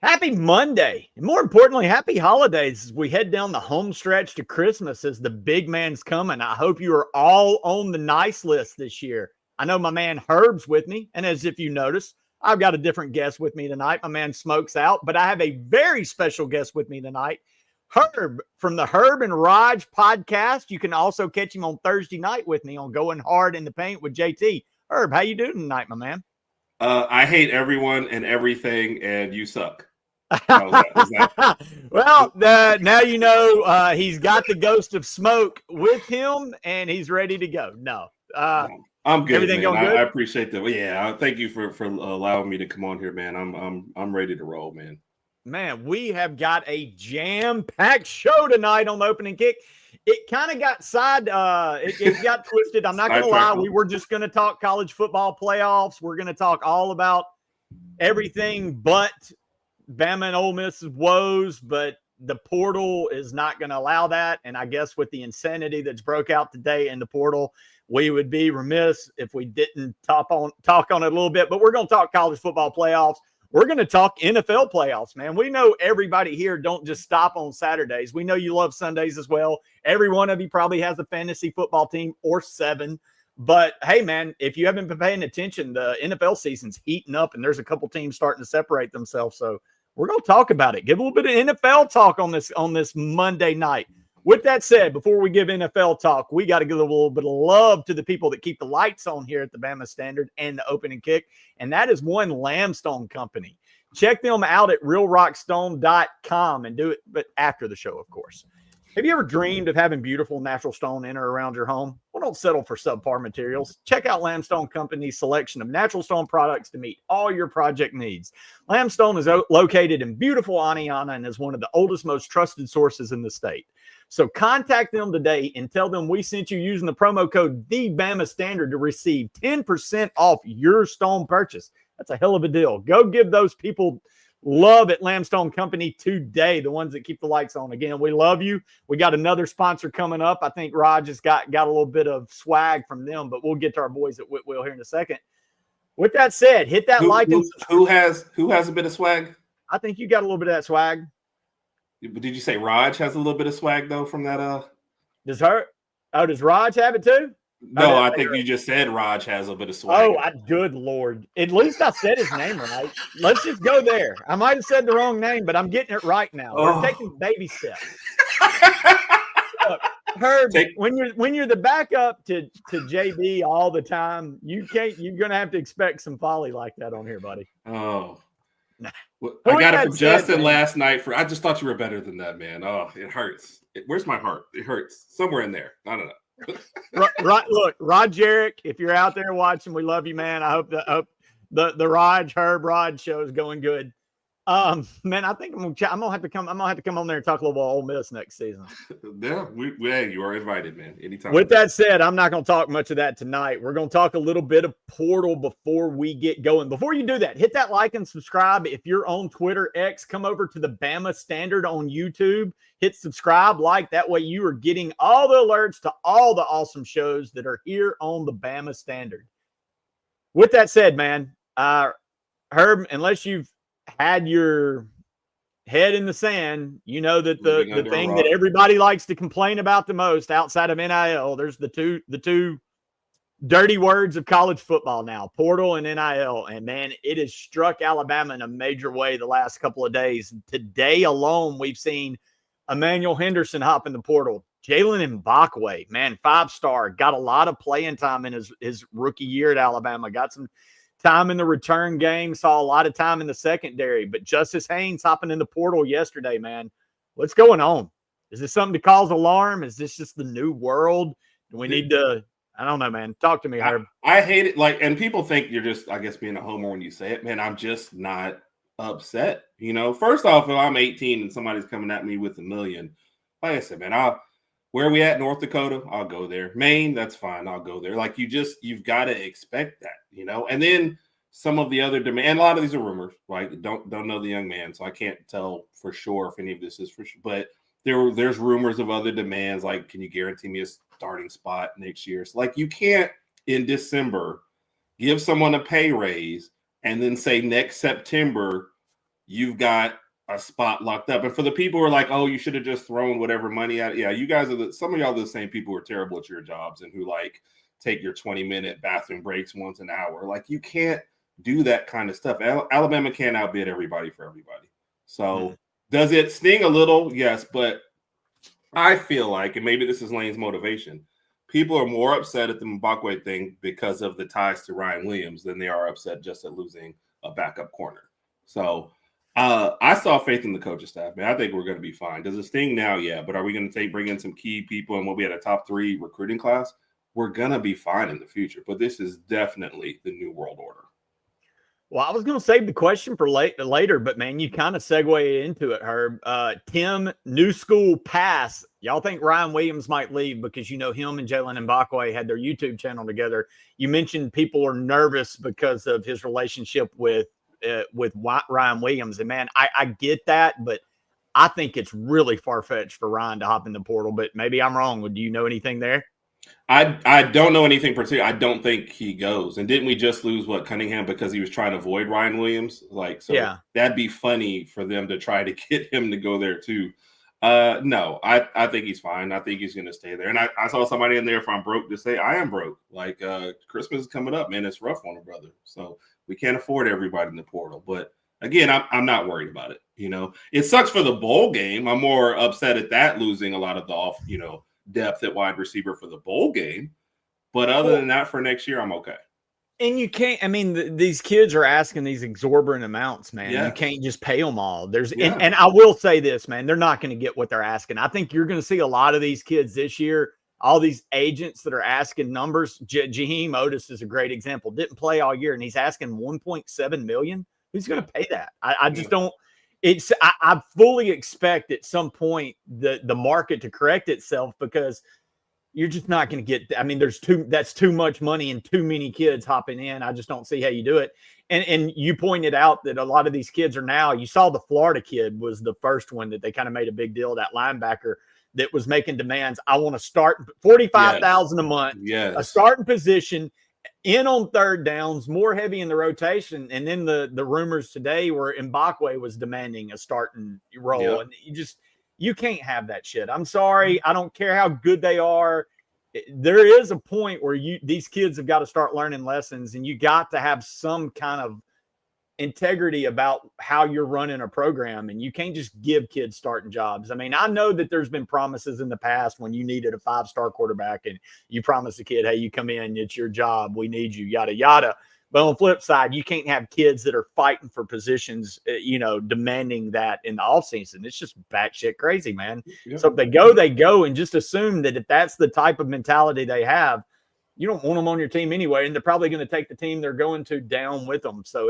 Happy Monday, and more importantly, happy holidays as we head down the home stretch to Christmas as the big man's coming. I hope you are all on the nice list this year. I know my man Herb's with me, and as if you notice, I've got a different guest with me tonight. My man Smoke's out, but I have a very special guest with me tonight, Herb from the Herb and Raj podcast. You can also catch him on Thursday night with me on Going Hard in the Paint with JT. Herb, how you doing tonight, my man? I hate everyone and everything, and you suck. Well, now you know he's got the ghost of Smoke with him, and he's ready to go. No, I'm good. Everything man. going good? I appreciate that. Yeah, thank you for allowing me to come on here, man. I'm ready to roll, man. Man, we have got a jam-packed show tonight on the opening kick. It kind of got it got twisted. I'm not going to lie. We were just going to talk college football playoffs. We're going to talk all about everything but Bama and Ole Miss's woes, but the portal is not going to allow that. And I guess with the insanity that's broke out today in the portal, we would be remiss if we didn't talk on it a little bit. But we're going to talk college football playoffs. We're going to talk NFL playoffs, man. We know everybody here don't just stop on Saturdays. We know you love Sundays as well. Every one of you probably has a fantasy football team or 7. But, hey, man, if you haven't been paying attention, the NFL season's heating up, and there's a couple teams starting to separate themselves. So we're going to talk about it. Give a little bit of NFL talk on this Monday night. With that said, before we give NFL talk, we got to give a little bit of love to the people that keep the lights on here at the Bama Standard and the opening kick, and that is one Lamstone Company. Check them out at realrockstone.com and do it, but after the show, of course. Have you ever dreamed of having beautiful natural stone in or around your home? Well, don't settle for subpar materials. Check out Lamstone Company's selection of natural stone products to meet all your project needs. Lamstone is located in beautiful Aniana and is one of the oldest, most trusted sources in the state. So contact them today and tell them we sent you using the promo code TheBamaStandard to receive 10% off your stone purchase. That's a hell of a deal. Go give those people love at Lamstone Company today, the ones that keep the lights on. Again, we love you. We got another sponsor coming up. I think Raj has got a little bit of swag from them, but we'll get to our boys at Whitwell here in a second. With that said, hit that like and subscribe. Who has a bit of swag? I think you got a little bit of that swag. But did you say Raj has a little bit of swag though from that? Does Raj have it too? No, I think you just said Raj has a bit of swag. Oh, good Lord. At least I said his name right. Let's just go there. I might have said the wrong name, but I'm getting it right now. We're taking baby steps. Look, Herb, when you're the backup to JB all the time, you're gonna have to expect some folly like that on here, buddy. Oh. Well, I got it from Justin last night. I just thought you were better than that, man. Oh, it hurts. Where's my heart? It hurts. Somewhere in there. I don't know. Look, Rod, if you're out there watching, we love you, man. I hope the Raj show is going good. Man, I think I'm gonna have to come on there and talk a little about Ole Miss next season. Yeah, you are invited, man. Anytime. With that said, I'm not gonna talk much of that tonight. We're gonna talk a little bit of portal before we get going. Before you do that, hit that like and subscribe. If you're on Twitter, X, come over to the Bama Standard on YouTube. Hit subscribe, like. That way you are getting all the alerts to all the awesome shows that are here on the Bama Standard. With that said, man, Herb, unless you've had your head in the sand, you know that the thing that everybody likes to complain about the most outside of NIL, there's the two dirty words of college football now, portal and NIL. And man, it has struck Alabama in a major way the last couple of days. Today alone, we've seen Emmanuel Henderson hop in the portal. Jaylen Mbakwe, man, 5-star, got a lot of playing time in his rookie year at Alabama, got some time in the return game, saw a lot of time in the secondary, but Justice Haynes hopping in the portal yesterday, man. What's going on? Is this something to cause alarm? Is this just the new world? Do we need to, I don't know, man. Talk to me, Herb. I hate it. And people think you're just, I guess, being a homer when you say it. Man, I'm just not upset. First off, if I'm 18 and somebody's coming at me with $1 million, like I said, man, where are we at? North Dakota? I'll go there. Maine? That's fine. I'll go there. Like you've got to expect that, And then some of the other demand, a lot of these are rumors, right? Don't know the young man, so I can't tell for sure if any of this is for sure. But there's rumors of other demands, like, can you guarantee me a starting spot next year? So, like, you can't in December give someone a pay raise and then say next September you've got a spot locked up. And for the people who are like, oh, you should have just thrown whatever money at it. Yeah, you guys are some of y'all are the same people who are terrible at your jobs and who like take your 20-minute bathroom breaks once an hour. Like you can't do that kind of stuff. Alabama can't outbid everybody for everybody. So does it sting a little? Yes, but I feel like, and maybe this is Lane's motivation, people are more upset at the Mbakwe thing because of the ties to Ryan Williams than they are upset just at losing a backup corner. So I saw faith in the coaching staff, man. I think we're going to be fine. Does it sting now? Yeah. But are we going to bring in some key people and we'll be at a top 3 recruiting class? We're going to be fine in the future. But this is definitely the new world order. Well, I was going to save the question for later, but, man, you kind of segue into it, Herb. Tim, new school pass. Y'all think Ryan Williams might leave because, him and Jaylen Mbakwe had their YouTube channel together. You mentioned people are nervous because of his relationship with Ryan Williams. And, man, I get that, but I think it's really far-fetched for Ryan to hop in the portal. But maybe I'm wrong. Do you know anything there? I don't know anything particular. I don't think he goes. And didn't we just lose Cunningham because he was trying to avoid Ryan Williams? That'd be funny for them to try to get him to go there too. No, I think he's fine. I think he's going to stay there. And I saw somebody in there from Broke to say, I am broke. Christmas is coming up, man. It's rough on a brother. So we can't afford everybody in the portal. But again, I'm not worried about it. It sucks for the bowl game. I'm more upset at that losing a lot of the depth at wide receiver for the bowl game. But other than that, for next year, I'm okay. And you can't, these kids are asking these exorbitant amounts, man. Yes. You can't just pay them all. And I will say this, man, they're not going to get what they're asking. I think you're going to see a lot of these kids this year, all these agents that are asking numbers. Jaheim Otis is a great example. Didn't play all year, and he's asking $1.7 million. Who's going to pay that? I just don't. I fully expect at some point the market to correct itself because you're just not going to get. That's too much money and too many kids hopping in. I just don't see how you do it. And you pointed out that a lot of these kids are now. You saw the Florida kid was the first one that they kind of made a big deal. That linebacker that was making demands. I want to start $45,000 a month. Yes. A starting position. In on third downs, more heavy in the rotation. And then the rumors today were Mbakwe was demanding a starting role. Yep. And you can't have that shit. I'm sorry. I don't care how good they are. There is a point where these kids have got to start learning lessons, and you got to have some kind of integrity about how you're running a program, and you can't just give kids starting jobs. I know that there's been promises in the past when you needed a 5-star quarterback and you promised a kid, hey, you come in, it's your job, we need you, yada yada. But on the flip side, you can't have kids that are fighting for positions, demanding that in the offseason. It's just batshit crazy, man. Yeah. So if they go, and just assume that if that's the type of mentality they have, you don't want them on your team anyway, and they're probably going to take the team they're going to down with them. So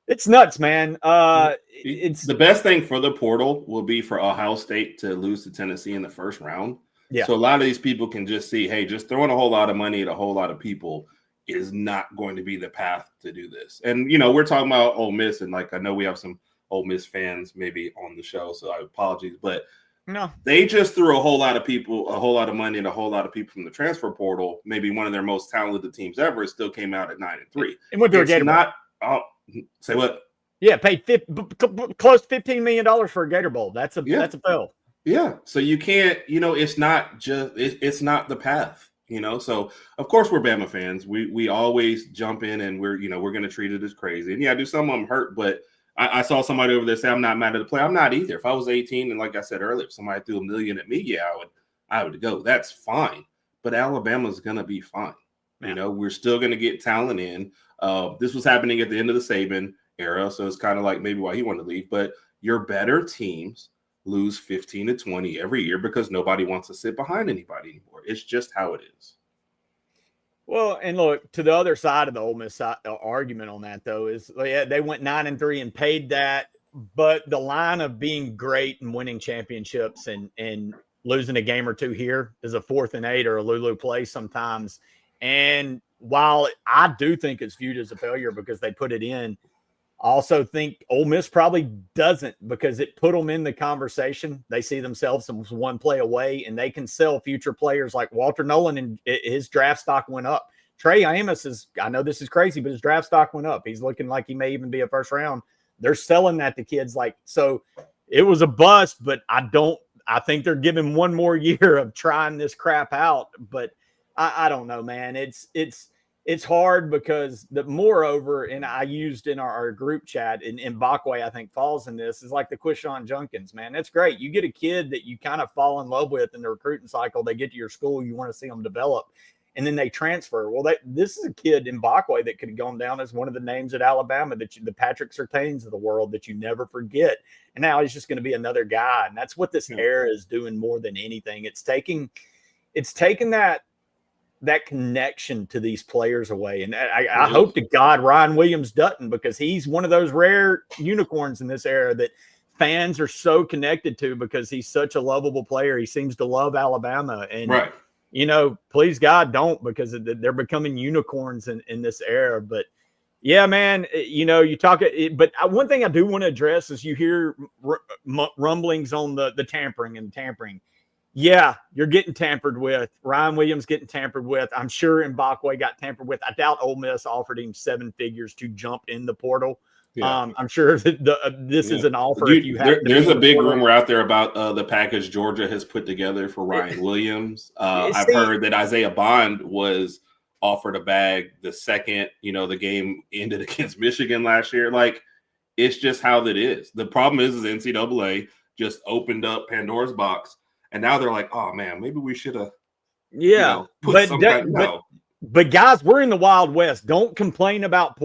it's nuts, man. It's the best thing for the portal will be for Ohio State to lose to Tennessee in the first round. Yeah. So a lot of these people can just see, hey, just throwing a whole lot of money at a whole lot of people is not going to be the path to do this. And, we're talking about Ole Miss, and I know we have some Ole Miss fans maybe on the show, so I apologize, but no, they just threw a whole lot of money and a whole lot of people from the transfer portal. Maybe one of their most talented teams ever still came out at 9-3. And went to a Gator Bowl. Say what? Yeah, paid close to $15 million for a Gator Bowl. That's a fail. Yeah, so you can't. It's not it's not the path. So of course we're Bama fans. We always jump in and we're going to treat it as crazy. And do some of them hurt, but I saw somebody over there say I'm not mad at the play. I'm not either. If I was 18 and like I said earlier, if somebody threw $1 million at me, I would go. That's fine. But Alabama's going to be fine. Yeah. We're still going to get talent in. This was happening at the end of the Saban era, so it's kind of like maybe why he wanted to leave. But your better teams lose 15 to 20 every year because nobody wants to sit behind anybody anymore. It's just how it is. Well, and look, to the other side of the Ole Miss argument on that, though, is they went 9-3 and paid that, but the line of being great and winning championships and losing a game or two here is a 4th and 8 or a Lulu play sometimes. And while I do think it's viewed as a failure because they put it in, I also think Ole Miss probably doesn't because it put them in the conversation. They see themselves as one play away, and they can sell future players like Walter Nolan, and his draft stock went up. Trey Amos I know this is crazy, but his draft stock went up. He's looking like he may even be a first round. they're selling that to kids. Like, so it was a bust, but I think they're giving one more year of trying this crap out. But I don't know, man. It's hard because moreover, and I used in our group chat, and Mbakwe, I think, falls in this, is like the Quishon Junkins, man. That's great. You get a kid that you kind of fall in love with in the recruiting cycle. They get to your school, you want to see them develop, and then they transfer. Well, this is a kid in Mbakwe that could have gone down as one of the names at Alabama, the Patrick Surtains of the world that you never forget. And now he's just going to be another guy. And that's what this era is doing more than anything. It's taking that connection to these players away. And I hope to God Ryan Williams doesn't, because he's one of those rare unicorns in this era that fans are so connected to because he's such a lovable player. He seems to love Alabama. And, you know, please God don't, because they're becoming unicorns in this era. But yeah, man, you know, you talk, but one thing I do want to address is you hear rumblings on the tampering. Yeah, you're getting tampered with. Ryan Williams getting tampered with. I'm sure Mbakwe got tampered with. I doubt Ole Miss offered him 7 figures to jump in the portal. Yeah. I'm sure that this is an offer. There's a big rumor out there about the package Georgia has put together for Ryan Williams. I've heard that Isaiah Bond was offered a bag the second, you know, the game ended against Michigan last year. Like, it's just how that is. The problem is NCAA just opened up Pandora's box. And now they're like, oh, man, maybe we should have. But guys, we're in the Wild West. Don't complain about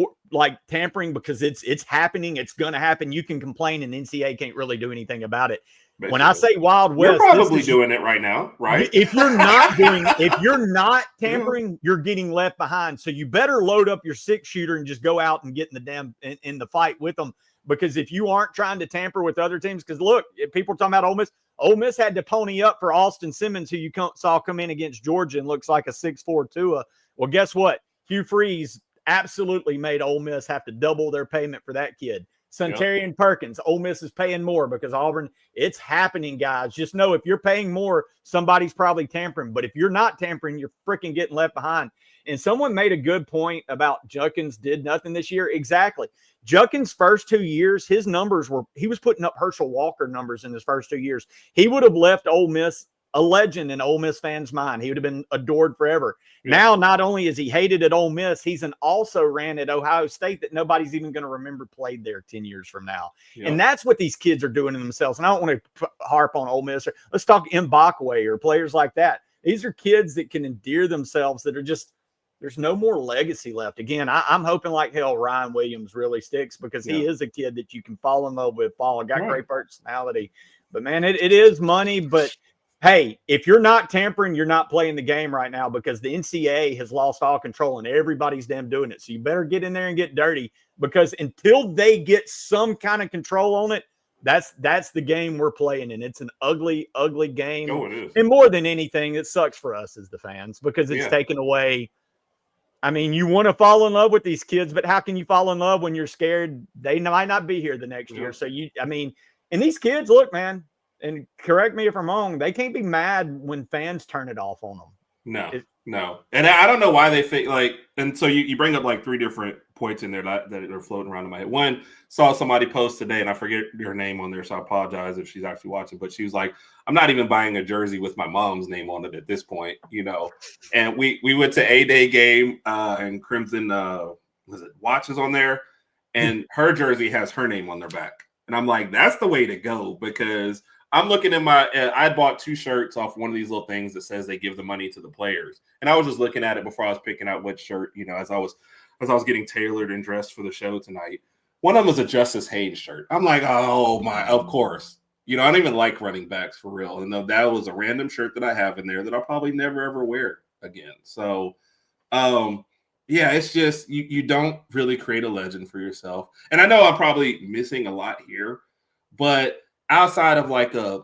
tampering, because it's happening. It's going to happen. You can complain, and NCAA can't really do anything about it. Basically. When I say Wild West, you're probably doing it right now, right? If you're not tampering, you're getting left behind. So you better load up your 6-shooter and just go out and get in the in the fight with them. Because if you aren't trying to tamper with other teams, because look, people are talking about Ole Miss. Ole Miss had to pony up for Austin Simmons, who you saw come in against Georgia and looks like a 6'4" Tua. Well, guess what? Hugh Freeze absolutely made Ole Miss have to double their payment for that kid. Sunterian Perkins, Ole Miss is paying more because Auburn. It's happening, guys. Just know if you're paying more, somebody's probably tampering. But if you're not tampering, you're freaking getting left behind. And someone made a good point about Junkins did nothing this year. Exactly. Junkins' first 2 years, his numbers he was putting up Herschel Walker numbers in his first 2 years. He would have left Ole Miss a legend in Ole Miss fans' mind. He would have been adored forever. Yeah. Now, not only is he hated at Ole Miss, he's also ran at Ohio State that nobody's even going to remember played there 10 years from now. Yeah. And that's what these kids are doing to themselves. And I don't want to harp on Ole Miss. Let's talk Mbakwe or players like that. These are kids that can endear themselves, that are just, there's no more legacy left. Again, I'm hoping like hell Ryan Williams really sticks, because he is a kid that you can fall in love with. Got great personality. But, man, it is money. But, hey, if you're not tampering, you're not playing the game right now, because the NCAA has lost all control and everybody's damn doing it. So you better get in there and get dirty, because until they get some kind of control on it, that's the game we're playing, and it's an ugly, ugly game. Oh, it is. And more than anything, it sucks for us as the fans, because it's taken away. I mean, you want to fall in love with these kids, but how can you fall in love when you're scared they might not be here the next year? So and these kids, look, man, and correct me if I'm wrong, they can't be mad when fans turn it off on them. No. And I don't know why they think and so you bring up like 3 different points in there that are floating around in my head. One, saw somebody post today, and I forget her name on there, so I apologize if she's actually watching, but she was like, I'm not even buying a jersey with my mom's name on it at this point, you know. And we went to A-Day game and Crimson watches on there, and her jersey has her name on their back. And I'm like, that's the way to go, because I'm looking at I bought 2 shirts off one of these little things that says they give the money to the players. And I was just looking at it before I was picking out which shirt, you know, as I was getting tailored and dressed for the show tonight. One of them was a Justice Haynes shirt. I'm like, oh my, of course. You know, I don't even like running backs for real. And that was a random shirt that I have in there that I'll probably never, ever wear again. So, yeah, it's just, you don't really create a legend for yourself. And I know I'm probably missing a lot here, but outside of like a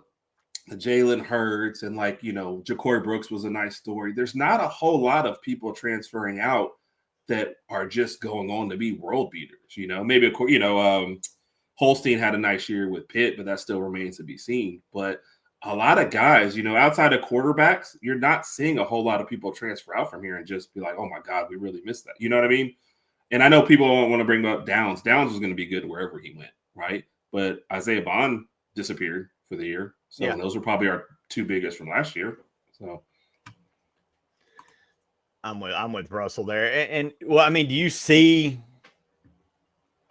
Jalen Hurts and like, you know, Ja'Cory Brooks was a nice story, there's not a whole lot of people transferring out that are just going on to be world beaters. You know, maybe, you know, Holstein had a nice year with Pitt, but that still remains to be seen. But a lot of guys, you know, outside of quarterbacks, you're not seeing a whole lot of people transfer out from here and just be like, oh my God, we really missed that. You know what I mean? And I know people don't want to bring up Downs. Downs was going to be good wherever he went, right? But Isaiah Bond disappeared for the year. So those were probably our two biggest from last year. So I'm with Russell there. And well, I mean, do you see,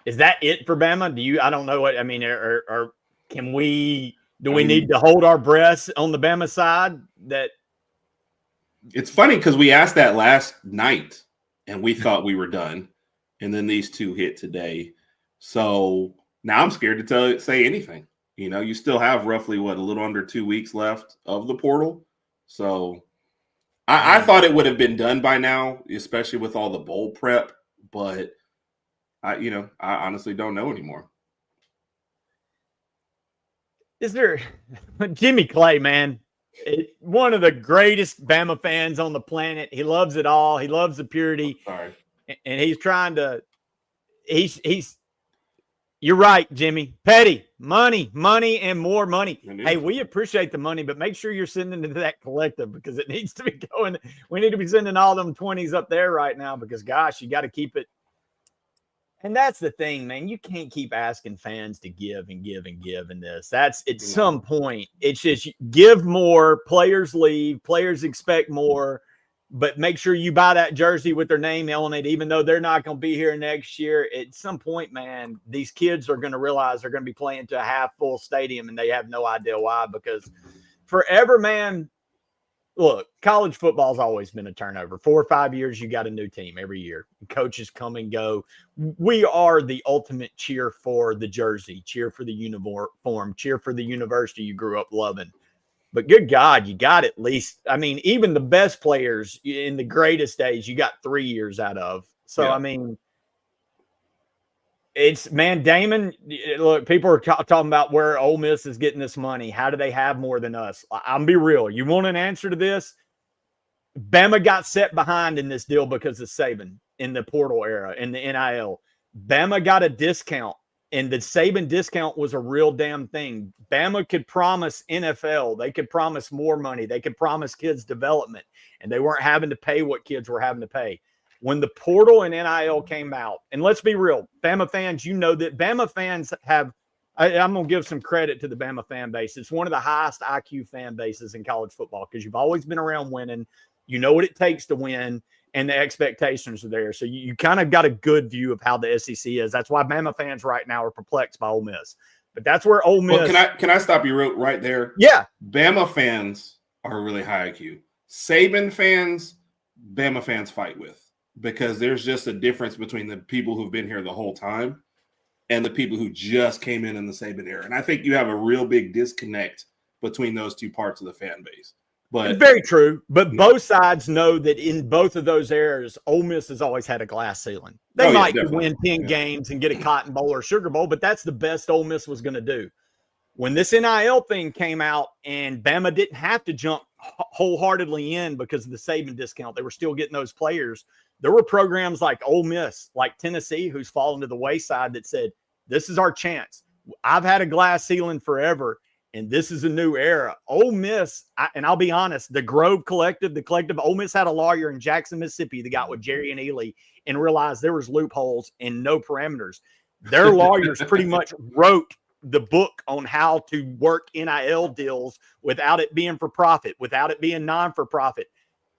is that it for Bama? I don't know what, I mean, or can we, we need to hold our breaths on the Bama side? That it's funny because we asked that last night and we thought we were done. And then these two hit today. So now I'm scared to say anything. You know, you still have roughly, a little under 2 weeks left of the portal. So I thought it would have been done by now, especially with all the bowl prep. But, I honestly don't know anymore. Is there Jimmy Clay, man, one of the greatest Bama fans on the planet. He loves it all. He loves the purity. Sorry. And he's trying to, you're right, Jimmy. Petty, money, and more money. Hey, we appreciate the money, but make sure you're sending it to that collective because it needs to be going. We need to be sending all them 20s up there right now because, gosh, you got to keep it. And that's the thing, man. You can't keep asking fans to give and give and give in this. That's at some point. It's just give more, players leave, players expect more. But make sure you buy that jersey with their name on it, even though they're not going to be here next year. At some point, man, these kids are going to realize they're going to be playing to a half-full stadium, and they have no idea why. Because forever, man, look, college football's always been a turnover. 4 or 5 years, you got a new team every year. Coaches come and go. We are the ultimate cheer for the jersey, cheer for the uniform, cheer for the university you grew up loving. But good God, you got at least, I mean, even the best players in the greatest days, you got 3 years out of. So, I mean, it's, man, Damon, look, people are talking about where Ole Miss is getting this money. How do they have more than us? I'm be real. You want an answer to this? Bama got set behind in this deal because of Saban in the portal era, in the NIL. Bama got a discount. And the Saban discount was a real damn thing. Bama could promise NFL. They could promise more money. They could promise kids development. And they weren't having to pay what kids were having to pay. When the portal and NIL came out, and let's be real, Bama fans, you know that Bama fans have – I'm going to give some credit to the Bama fan base. It's one of the highest IQ fan bases in college football because you've always been around winning. You know what it takes to win. And the expectations are there. So you kind of got a good view of how the SEC is. That's why Bama fans right now are perplexed by Ole Miss. But that's where Ole Miss. Well, can I stop you right there? Yeah. Bama fans are really high IQ. Saban fans, Bama fans fight with because there's just a difference between the people who've been here the whole time and the people who just came in the Saban era. And I think you have a real big disconnect between those two parts of the fan base. But very true. But both sides know that in both of those eras, Ole Miss has always had a glass ceiling. They might win 10 games and get a Cotton Bowl or Sugar Bowl, but that's the best Ole Miss was going to do. When this NIL thing came out and Bama didn't have to jump wholeheartedly in because of the Saban discount, they were still getting those players. There were programs like Ole Miss, like Tennessee, who's fallen to the wayside that said, this is our chance. I've had a glass ceiling forever. And this is a new era. Ole Miss, and I'll be honest, the Grove Collective, Ole Miss had a lawyer in Jackson, Mississippi that got with Jerry and Ely and realized there was loopholes and no parameters. Their lawyers pretty much wrote the book on how to work NIL deals without it being for profit, without it being non-for-profit.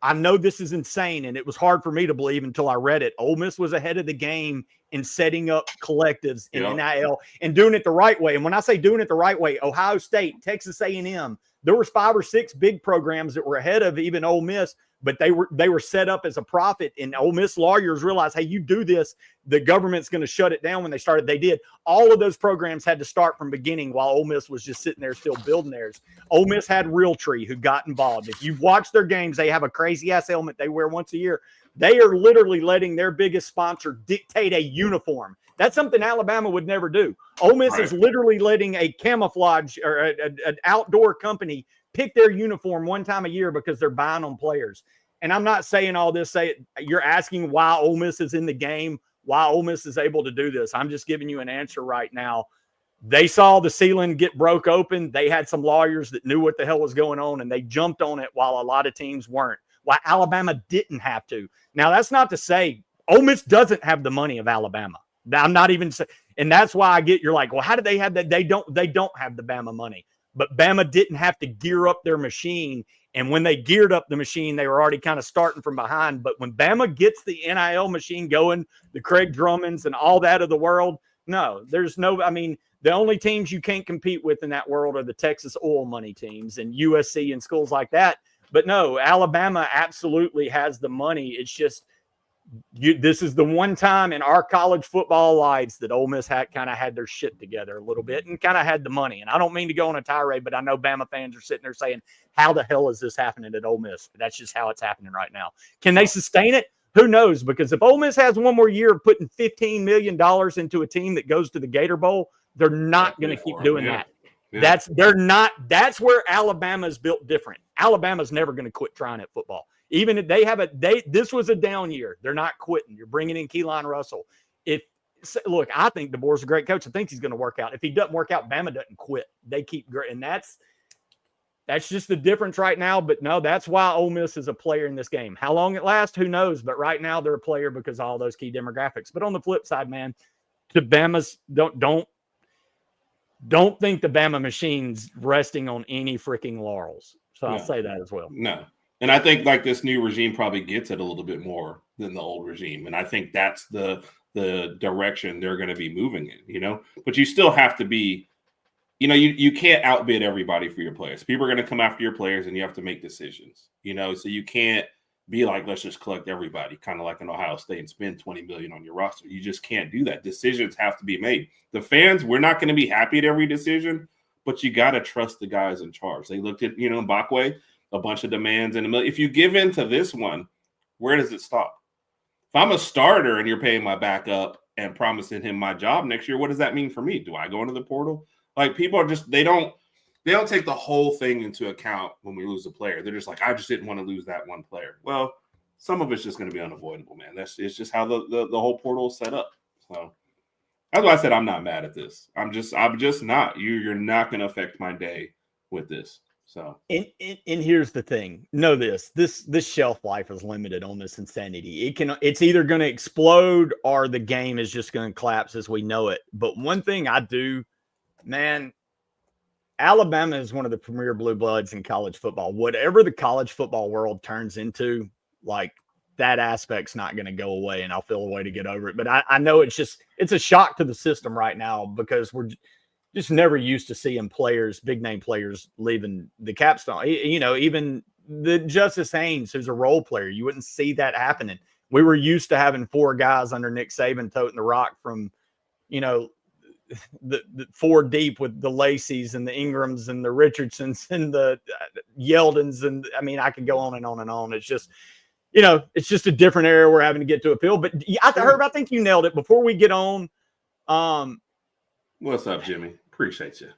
I know this is insane, and it was hard for me to believe until I read it. Ole Miss was ahead of the game in setting up collectives in NIL and doing it the right way. And when I say doing it the right way, Ohio State, Texas A&M, there was 5 or 6 big programs that were ahead of even Ole Miss, but they were set up as a profit. And Ole Miss lawyers realized, hey, you do this, the government's going to shut it down. When they started, they did. All of those programs had to start from beginning while Ole Miss was just sitting there still building theirs. Ole Miss had Realtree who got involved. If you've watched their games, they have a crazy-ass helmet they wear once a year. They are literally letting their biggest sponsor dictate a uniform. That's something Alabama would never do. Ole Miss is literally letting a camouflage or an outdoor company pick their uniform one time a year because they're buying on players. And I'm not saying all this. You're asking why Ole Miss is in the game, why Ole Miss is able to do this. I'm just giving you an answer right now. They saw the ceiling get broke open. They had some lawyers that knew what the hell was going on, and they jumped on it while a lot of teams weren't. Why Alabama didn't have to. Now, that's not to say Ole Miss doesn't have the money of Alabama. I'm not even saying, and that's why you're like, well, how did they have that? They don't have the Bama money, but Bama didn't have to gear up their machine. And when they geared up the machine, they were already kind of starting from behind. But when Bama gets the NIL machine going, the Craig Drummonds and all that of the world, no, there's no, I mean, the only teams you can't compete with in that world are the Texas oil money teams and USC and schools like that. But no, Alabama absolutely has the money. It's just, this is the one time in our college football lives that Ole Miss kind of had their shit together a little bit and kind of had the money. And I don't mean to go on a tirade, but I know Bama fans are sitting there saying, how the hell is this happening at Ole Miss? That's just how it's happening right now. Can they sustain it? Who knows? Because if Ole Miss has one more year of putting $15 million into a team that goes to the Gator Bowl, they're not going to keep doing that. Yeah. That's where Alabama's built different. Alabama's never going to quit trying at football. Even if this was a down year, they're not quitting. You're bringing in Keelan Russell. Look, I think DeBoer's a great coach. I think he's going to work out. If he doesn't work out, Bama doesn't quit. They keep great, and that's just the difference right now. But no, that's why Ole Miss is a player in this game. How long it lasts, who knows? But right now, they're a player because of all those key demographics. But on the flip side, man, to Bama's don't think the Bama machine's resting on any freaking laurels. So I'll say that as well. No. And I think like this new regime probably gets it a little bit more than the old regime. And I think that's the direction they're going to be moving in, But you still have to be, you can't outbid everybody for your players. People are going to come after your players and you have to make decisions, So you can't be like, let's just collect everybody, kind of like in Ohio State and spend $20 million on your roster. You just can't do that. Decisions have to be made. The fans, we're not going to be happy at every decision, but you got to trust the guys in charge. They looked at, Mbakwe, a bunch of demands in a million. If you give in to this one, where does it stop? If I'm a starter and you're paying my backup and promising him my job next year, what does that mean for me? Do I go into the portal? Like, people are just, they don't take the whole thing into account when we lose a player. They're just like, I just didn't want to lose that one player. Well, some of it's just going to be unavoidable, man. It's just how the whole portal is set up. So that's why I said I'm not mad at this. I'm just not. You're not going to affect my day with this. So and here's the thing. Know this shelf life is limited on this insanity. It's either going to explode or the game is just going to collapse as we know it. But one thing I do, man, Alabama is one of the premier blue bloods in college football. Whatever the college football world turns into, like, that aspect's not going to go away, and I'll feel a way to get over it. But I know it's a shock to the system right now because we're just never used to seeing players, big name players, leaving the capstone. Even the Justice Haynes, who's a role player, you wouldn't see that happening. We were used to having four guys under Nick Saban toting the rock from, the four deep with the Lacey's and the Ingrams and the Richardsons and the Yeldons. And I mean, I could go on and on and on. It's just, it's just a different era we're having to get to appeal. But Herb, I think you nailed it. Before we get on, what's up, Jimmy? Appreciate you.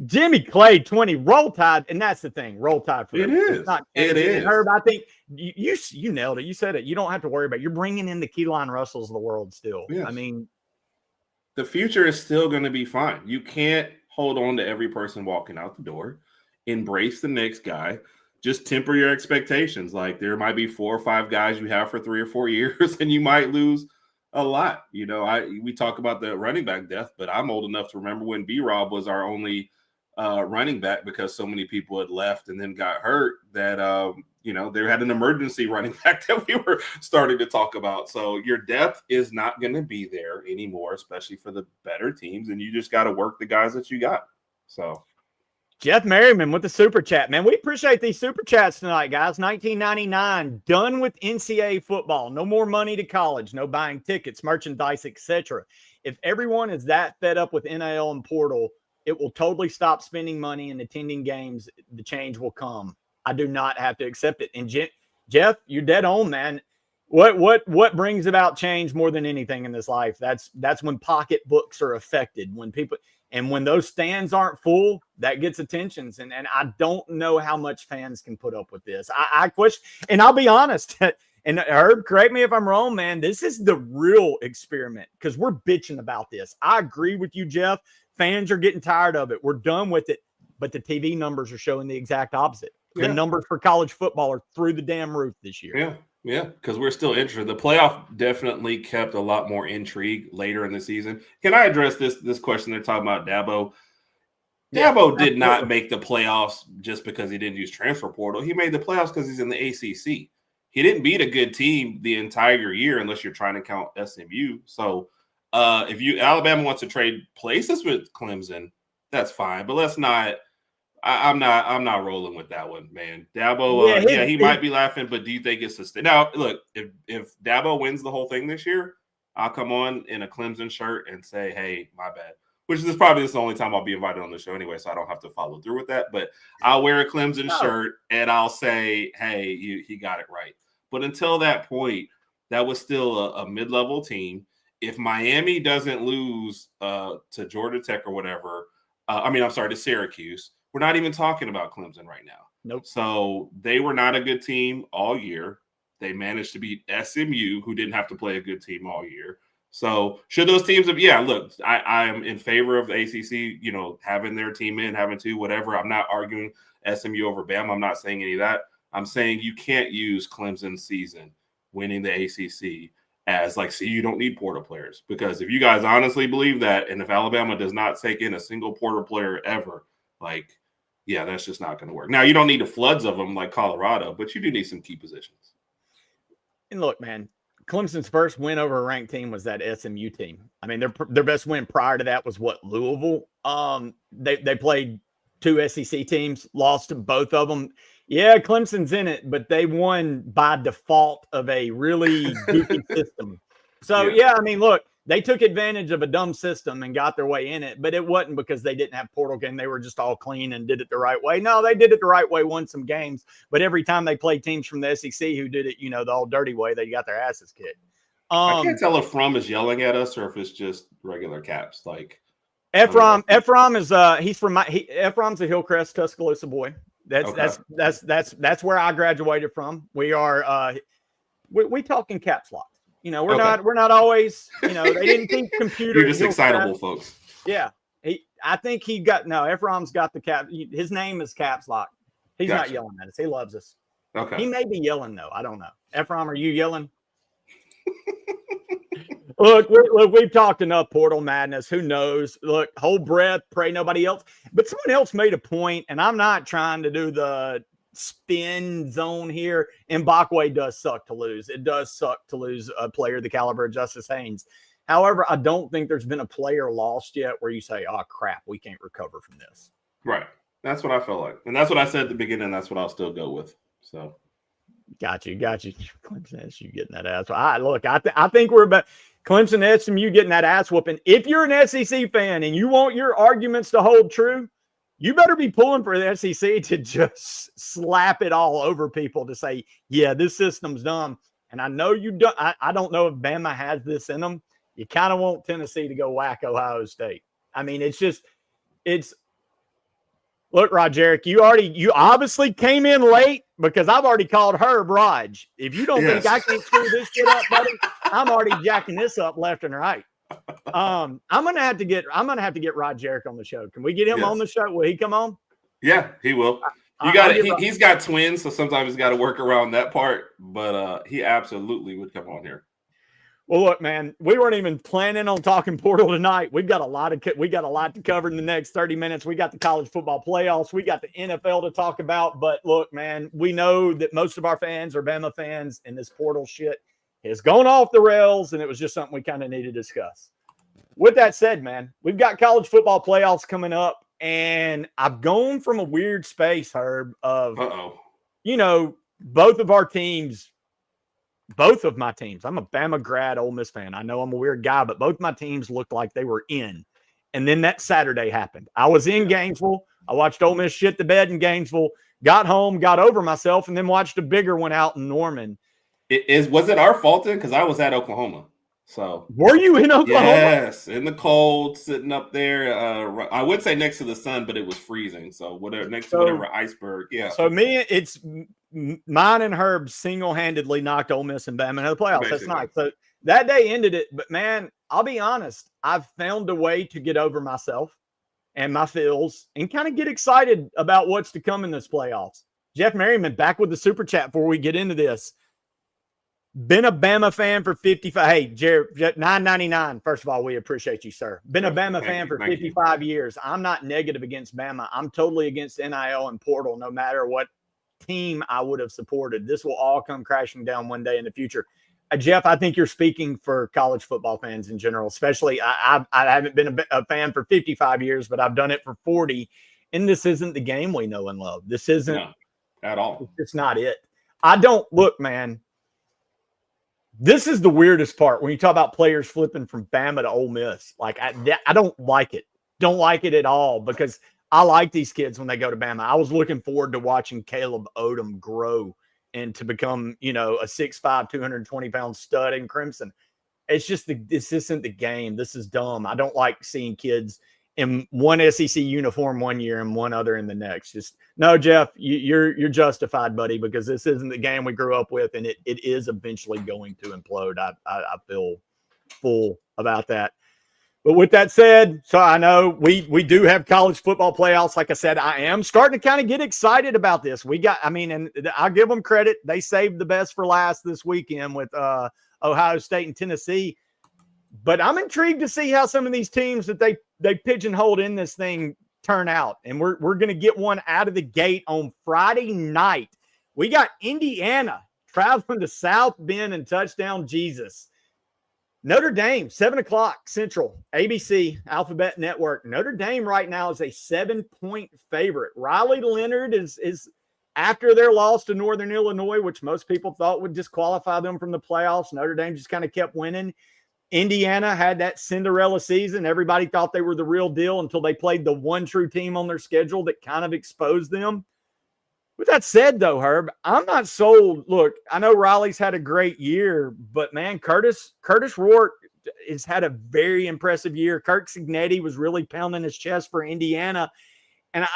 Jimmy Clay 20 roll tide, and that's the thing. Roll tide for it is. It is. Herb, I think you nailed it. You said it. You don't have to worry about it. You're bringing in the Keelan Russells of the world still. Yes. I mean, the future is still going to be fine. You can't hold on to every person walking out the door. Embrace the next guy. Just temper your expectations. Like, there might be 4 or 5 guys you have for 3 or 4 years, and you might lose a lot. We talk about the running back death, but I'm old enough to remember when B-Rob was our only running back because so many people had left and then got hurt that, they had an emergency running back that we were starting to talk about. So your depth is not going to be there anymore, especially for the better teams. And you just got to work the guys that you got. So Jeff Merriman with the super chat, man. We appreciate these super chats tonight, guys. 1999, done with NCAA football. No more money to college, no buying tickets, merchandise, etc. If everyone is that fed up with NIL and portal, it will totally stop spending money and attending games. The change will come. I do not have to accept it. And Jeff, you're dead on, man. What brings about change more than anything in this life? That's when pocketbooks are affected. When those stands aren't full, that gets attentions. And I don't know how much fans can put up with this. I question, and I'll be honest, and Herb, correct me if I'm wrong, man, this is the real experiment because we're bitching about this. I agree with you, Jeff. Fans are getting tired of it. We're done with it. But the TV numbers are showing the exact opposite. Yeah. The numbers for college football are through the damn roof this year. Yeah. Yeah, because we're still interested. The playoff definitely kept a lot more intrigue later in the season. Can I address this question? They're talking about Dabo. Dabo did not make the playoffs just because he didn't use transfer portal. He made the playoffs because he's in the ACC. He didn't beat a good team the entire year unless you're trying to count SMU. So if Alabama wants to trade places with Clemson, that's fine. But let's not. I'm not rolling with that one, man. Dabo, he might be laughing, but do you think it's sustained? Now, look, if Dabo wins the whole thing this year, I'll come on in a Clemson shirt and say, "Hey, my bad." Which is probably the only time I'll be invited on the show anyway, so I don't have to follow through with that. But I'll wear a Clemson shirt and I'll say, "Hey, he got it right." But until that point, that was still a mid-level team. If Miami doesn't lose to Georgia Tech or whatever, to Syracuse, we're not even talking about Clemson right now. Nope. So they were not a good team all year. They managed to beat SMU, who didn't have to play a good team all year. So should those teams have, look, I am in favor of the ACC, having their team in, having two, whatever. I'm not arguing SMU over Bama. I'm not saying any of that. I'm saying you can't use Clemson's season winning the ACC as you don't need portal players. Because if you guys honestly believe that, and if Alabama does not take in a single portal player ever, that's just not going to work. Now, you don't need the floods of them like Colorado, but you do need some key positions. And look, man, Clemson's first win over a ranked team was that SMU team. I mean, their best win prior to that was Louisville. They played two SEC teams, lost to both of them. Yeah, Clemson's in it, but they won by default of a really goofy system. So, look, they took advantage of a dumb system and got their way in it, but it wasn't because they didn't have portal game. They were just all clean and did it the right way. No, they did it the right way, won some games, but every time they played teams from the SEC who did it, the old dirty way, they got their asses kicked. I can't tell if Fromm is yelling at us or if it's just regular caps. Ephraim is Ephraim's a Hillcrest, Tuscaloosa boy. That's where I graduated from. We are we talk in caps lock. We're not always, they didn't think computer. You're just excitable, folks. Yeah. Ephraim's got the cap. His name is caps lock. He's not yelling at us. He loves us. Okay. He may be yelling though. I don't know. Ephraim, are you yelling? Look, we've talked enough portal madness. Who knows? Look, hold breath, pray nobody else. But someone else made a point, and I'm not trying to do the spin zone here. Mbakwe does suck to lose. It does suck to lose a player the caliber of Justice Haynes. However, I don't think there's been a player lost yet where you say, "Oh crap, we can't recover from this." Right. That's what I feel like, and that's what I said at the beginning. That's what I'll still go with. So, got you. Clemson SMU getting that ass. I think we're about Clemson SMU getting that ass whooping. If you're an SEC fan and you want your arguments to hold true, you better be pulling for the SEC to just slap it all over people to say, yeah, this system's dumb. And I know you don't. I don't know if Bama has this in them. You kind of want Tennessee to go whack Ohio State. I mean, look, Roderick, you obviously came in late because I've already called Herb Raj. If you don't think I can't screw this shit up, buddy, I'm already jacking this up left and right. I'm gonna have to get Roderick on the show. Can we get him on the show? Will he come on? Yeah, he will. He's got twins, so sometimes he's got to work around that part. But he absolutely would come on here. Well, look, man, we weren't even planning on talking portal tonight. We've got a lot to cover in the next 30 minutes. We got the college football playoffs. We got the NFL to talk about. But look, man, we know that most of our fans are Bama fans, and this portal shit has gone off the rails, and it was just something we kind of need to discuss. With that said, man, we've got college football playoffs coming up, and I've gone from a weird space, Herb, of, both of my teams. I'm a Bama grad Ole Miss fan. I know I'm a weird guy, but both my teams looked like they were in. And then that Saturday happened. I was in Gainesville. I watched Ole Miss shit the bed in Gainesville, got home, got over myself, and then watched a bigger one out in Norman. Was it our fault then? Because I was at Oklahoma. So were you in Oklahoma? Yes, in the cold, sitting up there. I would say next to the sun, but it was freezing. So whatever iceberg. Yeah. So it's mine and Herb single-handedly knocked Ole Miss and Bama into the playoffs. Basically. That's nice. So that day ended it. But man, I'll be honest. I've found a way to get over myself and my feels and kind of get excited about what's to come in this playoffs. Jeff Merriman back with the super chat before we get into this. Been a Bama fan for 55. Hey, Jared, $9.99. First of all, we appreciate you, sir. Been a Bama fan for 55 years. I'm not negative against Bama. I'm totally against NIL and portal, no matter what team I would have supported. This will all come crashing down one day in the future. Jeff, I think you're speaking for college football fans in general, especially I haven't been a fan for 55 years, but I've done it for 40. And this isn't the game we know and love. This isn't at all. It's not it. I don't look, man. This is the weirdest part when you talk about players flipping from Bama to Ole Miss. Like, I don't like it. Don't like it at all, because I like these kids when they go to Bama. I was looking forward to watching Caleb Odom grow and to become, a 6'5", 220-pound stud in Crimson. It's just this isn't the game. This is dumb. I don't like seeing kids in one SEC uniform one year and one other in the next. Just no, Jeff, you're justified, buddy, because this isn't the game we grew up with, and it is eventually going to implode. I feel full about that. But with that said, so I know we do have college football playoffs. Like I said, I am starting to kind of get excited about this. And I'll give them credit. They saved the best for last this weekend with Ohio State and Tennessee. But I'm intrigued to see how some of these teams that they pigeonholed in this thing turn out. And we're going to get one out of the gate on Friday night. We got Indiana traveling to South Bend and touchdown Jesus. Notre Dame, 7 o'clock Central, ABC, Alphabet Network. Notre Dame right now is a 7-point favorite. Riley Leonard is after their loss to Northern Illinois, which most people thought would disqualify them from the playoffs. Notre Dame just kind of kept winning. Indiana had that Cinderella season. Everybody thought they were the real deal until they played the one true team on their schedule that kind of exposed them. With that said, though, Herb, I'm not sold. Look, I know Riley's had a great year, but, man, Curtis Rourke has had a very impressive year. Kirk Cignetti was really pounding his chest for Indiana. And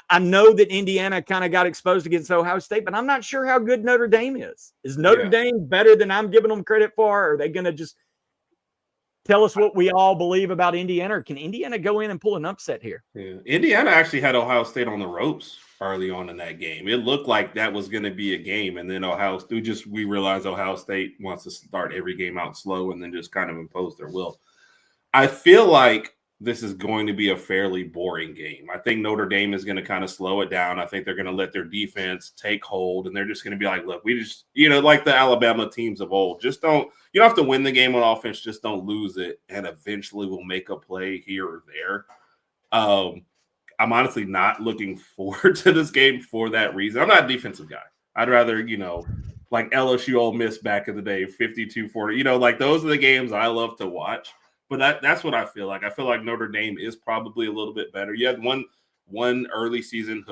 I know that Indiana kind of got exposed against Ohio State, but I'm not sure how good Notre Dame is. Is Notre Dame better than I'm giving them credit for? Or are they going to just tell us what we all believe about Indiana? Or can Indiana go in and pull an upset here? Yeah. Indiana actually had Ohio State on the ropes early on in that game. It looked like that was going to be a game, and then we realized Ohio State wants to start every game out slow and then just kind of impose their will. I feel like this is going to be a fairly boring game. I think Notre Dame is going to kind of slow it down. I think they're going to let their defense take hold, and they're just going to be like, look, we just, like the Alabama teams of old, you don't have to win the game on offense, just don't lose it, and eventually we'll make a play here or there. I'm honestly not looking forward to this game for that reason. I'm not a defensive guy. I'd rather, like LSU Ole Miss back in the day, 52-40. Like those are the games I love to watch. But that's what I feel like. I feel like Notre Dame is probably a little bit better. You had one early season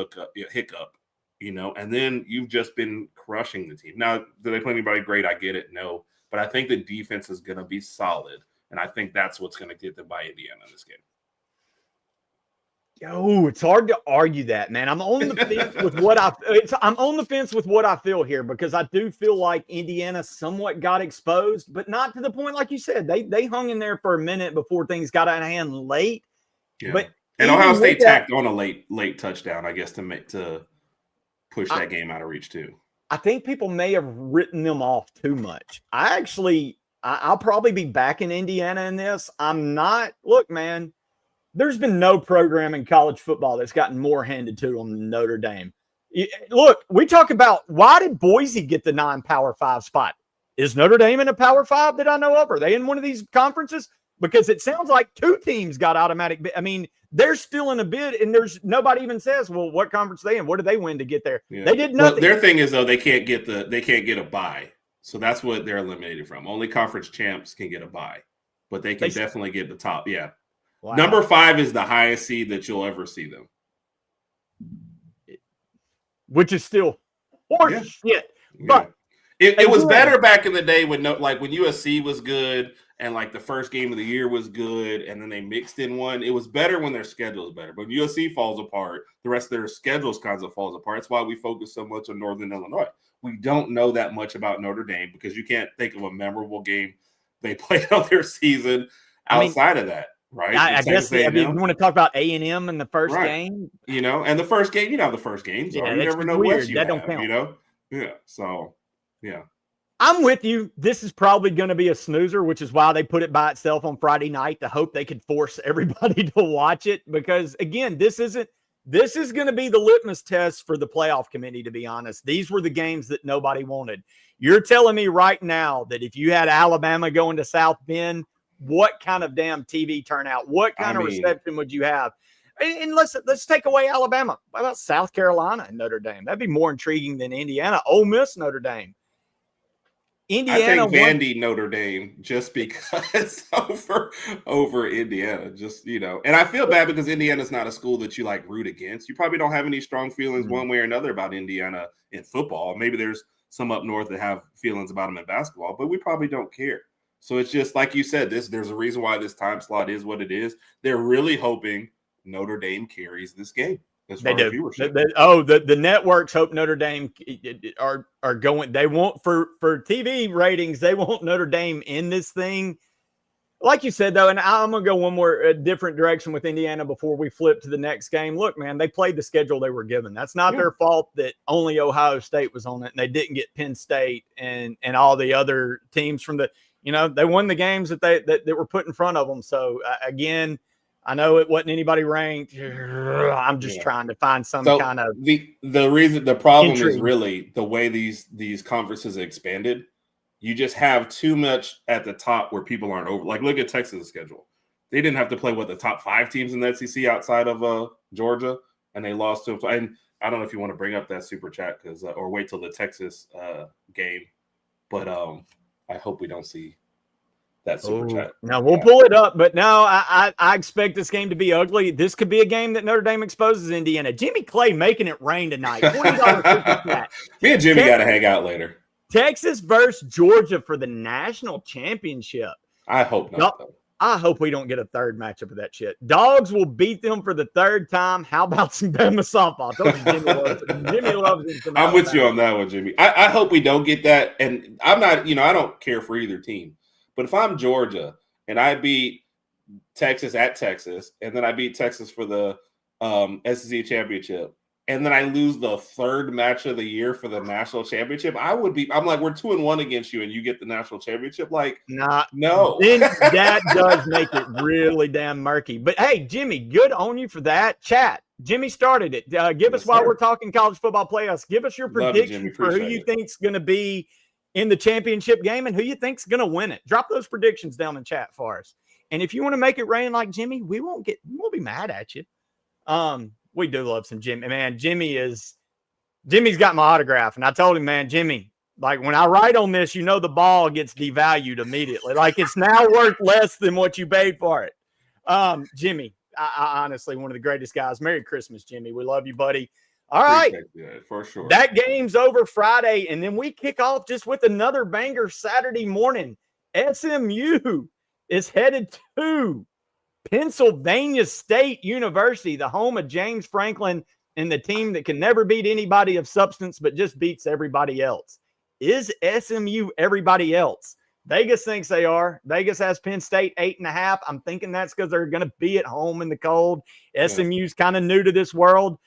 hiccup, and then you've just been crushing the team. Now, do they play anybody great? I get it. No. But I think the defense is going to be solid, and I think that's what's going to get them by Indiana in this game. Yo, it's hard to argue that, man. I'm on the fence with what I feel here, because I do feel like Indiana somewhat got exposed, but not to the point like you said. They hung in there for a minute before things got out of hand late. Yeah. But and Ohio State tacked on a late touchdown, I guess, to push that game out of reach too. I think people may have written them off too much. I'll probably be backing Indiana in this. I'm not. Look, man. There's been no program in college football that's gotten more handed to them than Notre Dame. Look, we talk about why did Boise get the non-Power 5 spot? Is Notre Dame in a Power 5 that I know of? Are they in one of these conferences? Because it sounds like two teams got automatic bid. I mean, they're still in a bid, and there's nobody even says, well, what conference are they in? What did they win to get there? Yeah. They did nothing. Well, their thing is, though, they can't get a bye. So that's what they're eliminated from. Only conference champs can get a bye, but they can definitely get the top. Yeah. Wow. Number 5 is the highest seed that you'll ever see them. Which is still horse shit. But it was better back in the day when USC was good and like the first game of the year was good and then they mixed in one. It was better when their schedule is better. But when USC falls apart, the rest of their schedules kinds of falls apart. That's why we focus so much on Northern Illinois. We don't know that much about Notre Dame because you can't think of a memorable game they played on their season outside of that. Right. I guess you want to talk about A&M in the first game, and the first game, the first games. Yeah, you never know what you that have, don't count. Yeah. So, yeah. I'm with you. This is probably going to be a snoozer, which is why they put it by itself on Friday night to hope they could force everybody to watch it. Because again, this is going to be the litmus test for the playoff committee, to be honest. These were the games that nobody wanted. You're telling me right now that if you had Alabama going to South Bend, what kind of damn TV turnout, what kind of reception would you have? And let's take away Alabama. What about South Carolina and Notre Dame? That'd be more intriguing than Indiana. Ole Miss, Notre Dame. Indiana, I think Vandy Notre Dame just because over Indiana, just, you know, and I feel bad because Indiana's not a school that you like root against. You probably don't have any strong feelings one way or another about Indiana in football. Maybe there's some up north that have feelings about them in basketball, but we probably don't care. So it's just like you said, there's a reason why this time slot is what it is. They're really hoping Notre Dame carries this game. They do. The networks hope Notre Dame are going. They want for TV ratings. They want Notre Dame in this thing. Like you said, though, and I'm going to go one more different direction with Indiana before we flip to the next game. Look, man, they played the schedule they were given. That's not their fault that only Ohio State was on it and they didn't get Penn State and all the other teams from the, you know, they won the games that were put in front of them. So, again, I know it wasn't anybody ranked. I'm just trying to find some kind of the problem intrigue. Is really the way these conferences expanded. You just have too much at the top where people aren't over. Like, look at Texas' schedule. They didn't have to play the top 5 teams in the SEC outside of Georgia, and they lost to them. And I don't know if you want to bring up that super chat or wait till the Texas game, but I hope we don't see that super chat. Now we'll pull it up, but no, I expect this game to be ugly. This could be a game that Notre Dame exposes Indiana. Jimmy Clay making it rain tonight. $40 Me and Jimmy got to hang out later. Texas versus Georgia for the national championship. I hope not. Though. I hope we don't get a third matchup of that shit. Dogs will beat them for the third time. How about some Bama softball? Jimmy loves it. I'm with you on that one, Jimmy. I hope we don't get that. And I'm not, I don't care for either team. But if I'm Georgia and I beat Texas at Texas, and then I beat Texas for the SEC championship, and then I lose the third match of the year for the national championship, I'm like, we're 2-1 against you, and you get the national championship. Like, no. Then that does make it really damn murky. But hey, Jimmy, good on you for that. Chat. Jimmy started it. Give us while we're talking college football playoffs. Give us your prediction for who you think's going to be in the championship game and who you think's going to win it. Drop those predictions down in chat for us. And if you want to make it rain like Jimmy, we won't be mad at you. We do love some Jimmy. Man, Jimmy's got my autograph. And I told him, man, Jimmy, like when I write on this, the ball gets devalued immediately. Like it's now worth less than what you paid for it. Jimmy, I honestly, one of the greatest guys. Merry Christmas, Jimmy. We love you, buddy. All right. That, for sure. That game's over Friday. And then we kick off just with another banger Saturday morning. SMU is headed to Pennsylvania State University, the home of James Franklin and the team that can never beat anybody of substance but just beats everybody else. Is SMU everybody else? Vegas thinks they are. Vegas has Penn State 8.5. I'm thinking that's because they're going to be at home in the cold. SMU's kind of new to this world.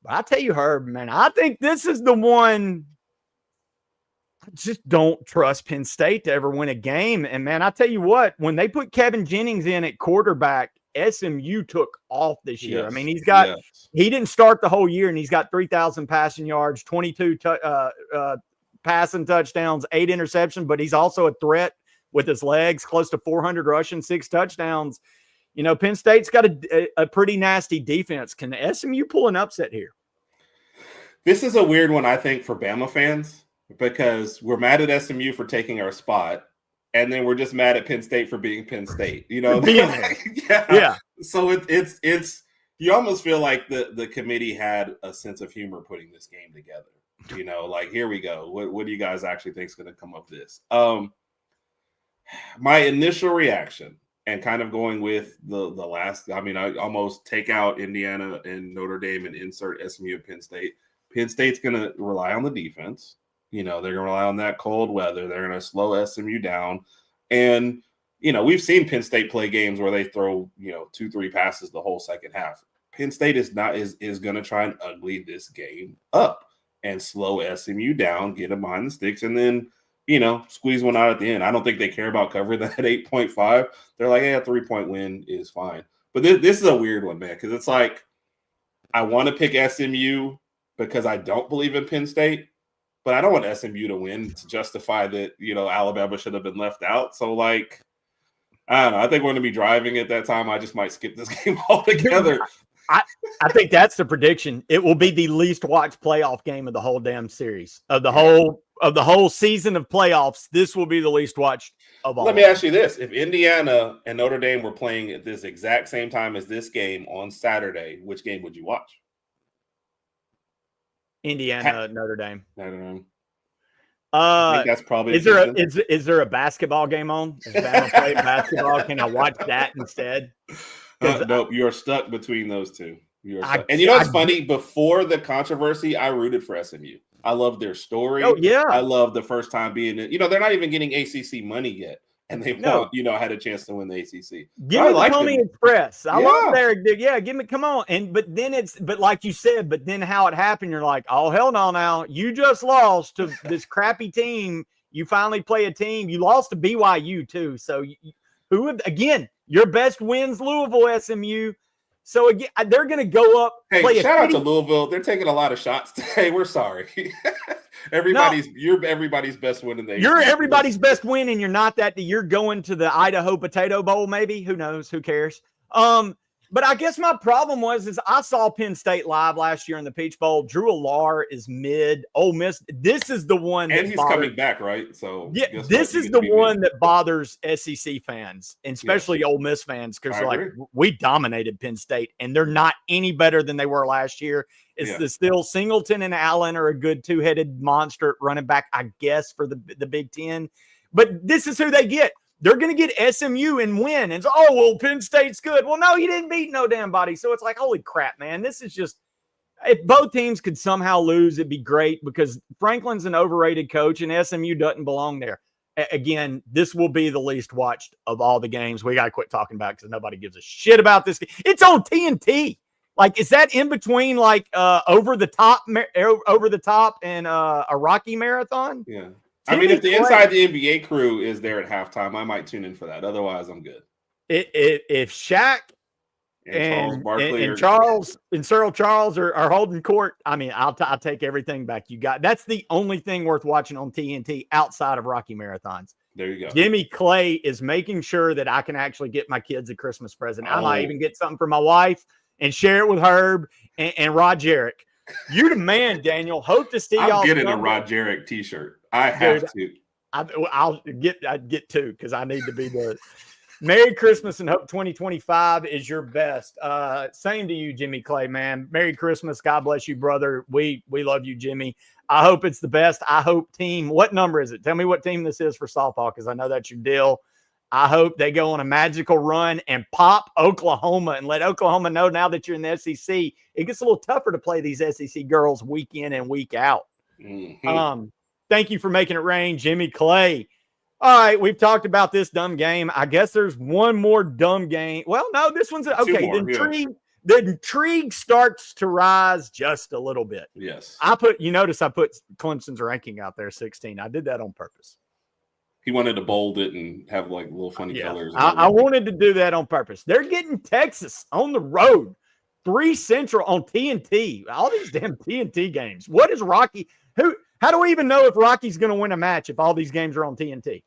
But I tell you, Herb, man, I think this is the one. I just don't trust Penn State to ever win a game. And, man, I tell you what, when they put Kevin Jennings in at quarterback, SMU took off this year. Yes. I mean, he didn't start the whole year, and he's got 3,000 passing yards, 22 passing touchdowns, 8 interceptions, but he's also a threat with his legs, close to 400 rushing, 6 touchdowns. Penn State's got a pretty nasty defense. Can SMU pull an upset here? This is a weird one, I think, for Bama fans. Because we're mad at SMU for taking our spot, and then we're just mad at Penn State for being Penn State. Yeah. So it's you almost feel like the committee had a sense of humor putting this game together. Like, here we go. What do you guys actually think is going to come of this? My initial reaction, and kind of going with the last, I almost take out Indiana and Notre Dame and insert SMU and Penn State. Penn State's going to rely on the defense. They're going to rely on that cold weather. They're going to slow SMU down. And, we've seen Penn State play games where they throw, 2-3 passes the whole second half. Penn State is going to try and ugly this game up and slow SMU down, get them behind the sticks, and then squeeze one out at the end. I don't think they care about covering that 8.5. They're like, a 3-point win is fine. But this is a weird one, man, because it's like I want to pick SMU because I don't believe in Penn State, but I don't want SMU to win to justify that, Alabama should have been left out. So, like, I don't know. I think we're going to be driving at that time. I just might skip this game altogether. I think that's the prediction. It will be the least watched playoff game of the whole damn series of the whole season of playoffs. This will be the least watched of all. Let me ask you this: if Indiana and Notre Dame were playing at this exact same time as this game on Saturday, which game would you watch? Indiana, Notre Dame. I don't know. I think that's probably. Is there a basketball game on? Is Bama playing basketball? Can I watch that instead? Nope, you're stuck between those two. And you know what's funny? Before the controversy, I rooted for SMU. I love their story. Oh, yeah. I love the first time being in. They're not even getting ACC money yet. And they had a chance to win the ACC. Give me the Pony Express. I love their, give me, come on. But like you said, but then how it happened, you're like, oh, hell no now. You just lost to this crappy team. You finally play a team. You lost to BYU too. So again, your best wins Louisville, SMU. So again, they're going to go up. Hey, shout out to Louisville. They're taking a lot of shots today. We're sorry. You're everybody's best win in the. You're everybody's best win, and you're not that. You're going to the Idaho Potato Bowl, maybe. Who knows? Who cares? But I guess my problem is I saw Penn State live last year in the Peach Bowl. Drew Allar is mid. Ole Miss. This is the one, and he's coming back, right? So yeah, this is the one that bothers SEC fans, and especially Ole Miss fans, because we dominated Penn State, and they're not any better than they were last year. It's still Singleton and Allen are a good two-headed monster at running back, I guess, for the Big Ten. But this is who they get. They're going to get SMU and win. And Penn State's good. Well, no, he didn't beat no damn body. So it's like, holy crap, man. This is just – if both teams could somehow lose, it'd be great because Franklin's an overrated coach and SMU doesn't belong there. Again, this will be the least watched of all the games. We got to quit talking about it because nobody gives a shit about this. It's on TNT. Like, is that in between, like, over the top and a Rocky Marathon? Yeah. I mean, if the Inside the NBA crew is there at halftime, I might tune in for that. Otherwise, I'm good. If Shaq and Cyril Charles are holding court, I mean, I'll take everything back you got. That's the only thing worth watching on TNT outside of Rocky Marathons. There you go. Jimmy Clay is making sure that I can actually get my kids a Christmas present. I might even get something for my wife and share it with Herb and Rod Jarek. You the man, Daniel. Hope to see y'all. I'm getting a Rod Jarek t-shirt. I have to. I'll get two because I need to be the Merry Christmas and hope 2025 is your best. Same to you, Jimmy Clay, man. Merry Christmas. God bless you, brother. We love you, Jimmy. I hope it's the best. I hope team. What number is it? Tell me what team this is for softball because I know that's your deal. I hope they go on a magical run and pop Oklahoma and let Oklahoma know now that you're in the SEC. It gets a little tougher to play these SEC girls week in and week out. Mm-hmm. Thank you for making it rain, Jimmy Clay. All right, we've talked about this dumb game. I guess there's one more dumb game. Well, no, this one's okay. The intrigue starts to rise just a little bit. Yes. You notice I put Clemson's ranking out there 16. I did that on purpose. He wanted to bold it and have like little funny colors. I wanted to do that on purpose. They're getting Texas on the road, 3 Central on TNT. All these damn TNT games. What is Rocky? How do we even know if Rocky's going to win a match if all these games are on TNT?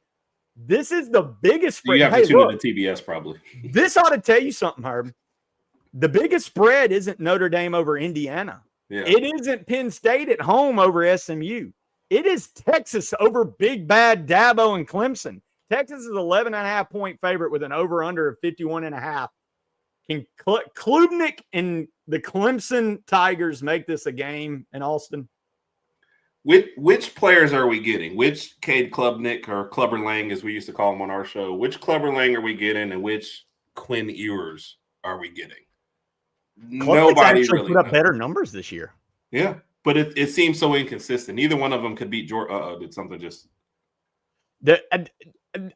This is the biggest spread. You have to tune in to TBS probably. This ought to tell you something, Herb. The biggest spread isn't Notre Dame over Indiana. Yeah. It isn't Penn State at home over SMU. It is Texas over Big Bad Dabo and Clemson. Texas is 11.5 point favorite with an over-under of 51.5. Can Klubnik and the Clemson Tigers make this a game in Austin? Which players are we getting? Which Cade Klubnik or Clubber Lang, as we used to call him on our show, which Clubber Lang are we getting and which Quinn Ewers are we getting? Nobody really put up better numbers this year. Yeah. But it seems so inconsistent. Neither one of them could beat Georgia. Did something just?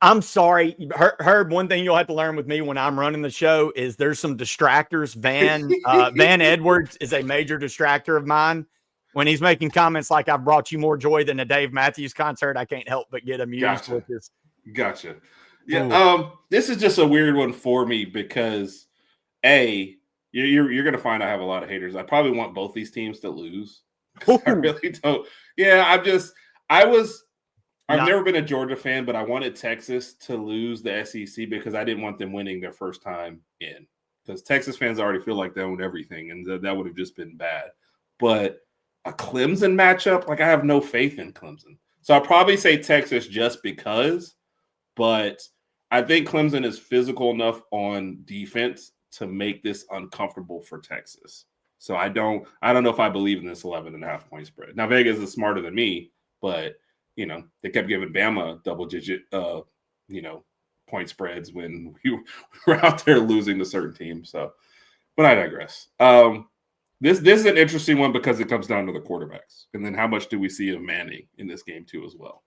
I'm sorry, Herb. One thing you'll have to learn with me when I'm running the show is there's some distractors. Van Edwards is a major distractor of mine. when he's making comments like "I've brought you more joy than a Dave Matthews concert," I can't help but get amused with this. Gotcha. Yeah. This is just a weird one for me because you're gonna find I have a lot of haters. I probably want both these teams to lose. I really don't. Yeah, I've never been a Georgia fan, but I wanted Texas to lose the SEC because I didn't want them winning their first time in. Because Texas fans already feel like they own everything, and that would have just been bad. But a Clemson matchup, like I have no faith in Clemson. So I'll probably say Texas just because, but I think Clemson is physical enough on defense to make this uncomfortable for Texas. So I don't know if I believe in this 11.5 point spread. Now Vegas is smarter than me, but they kept giving Bama double-digit, point spreads when we were out there losing to certain teams. So, but I digress. This is an interesting one because it comes down to the quarterbacks, and then how much do we see of Manning in this game too as well.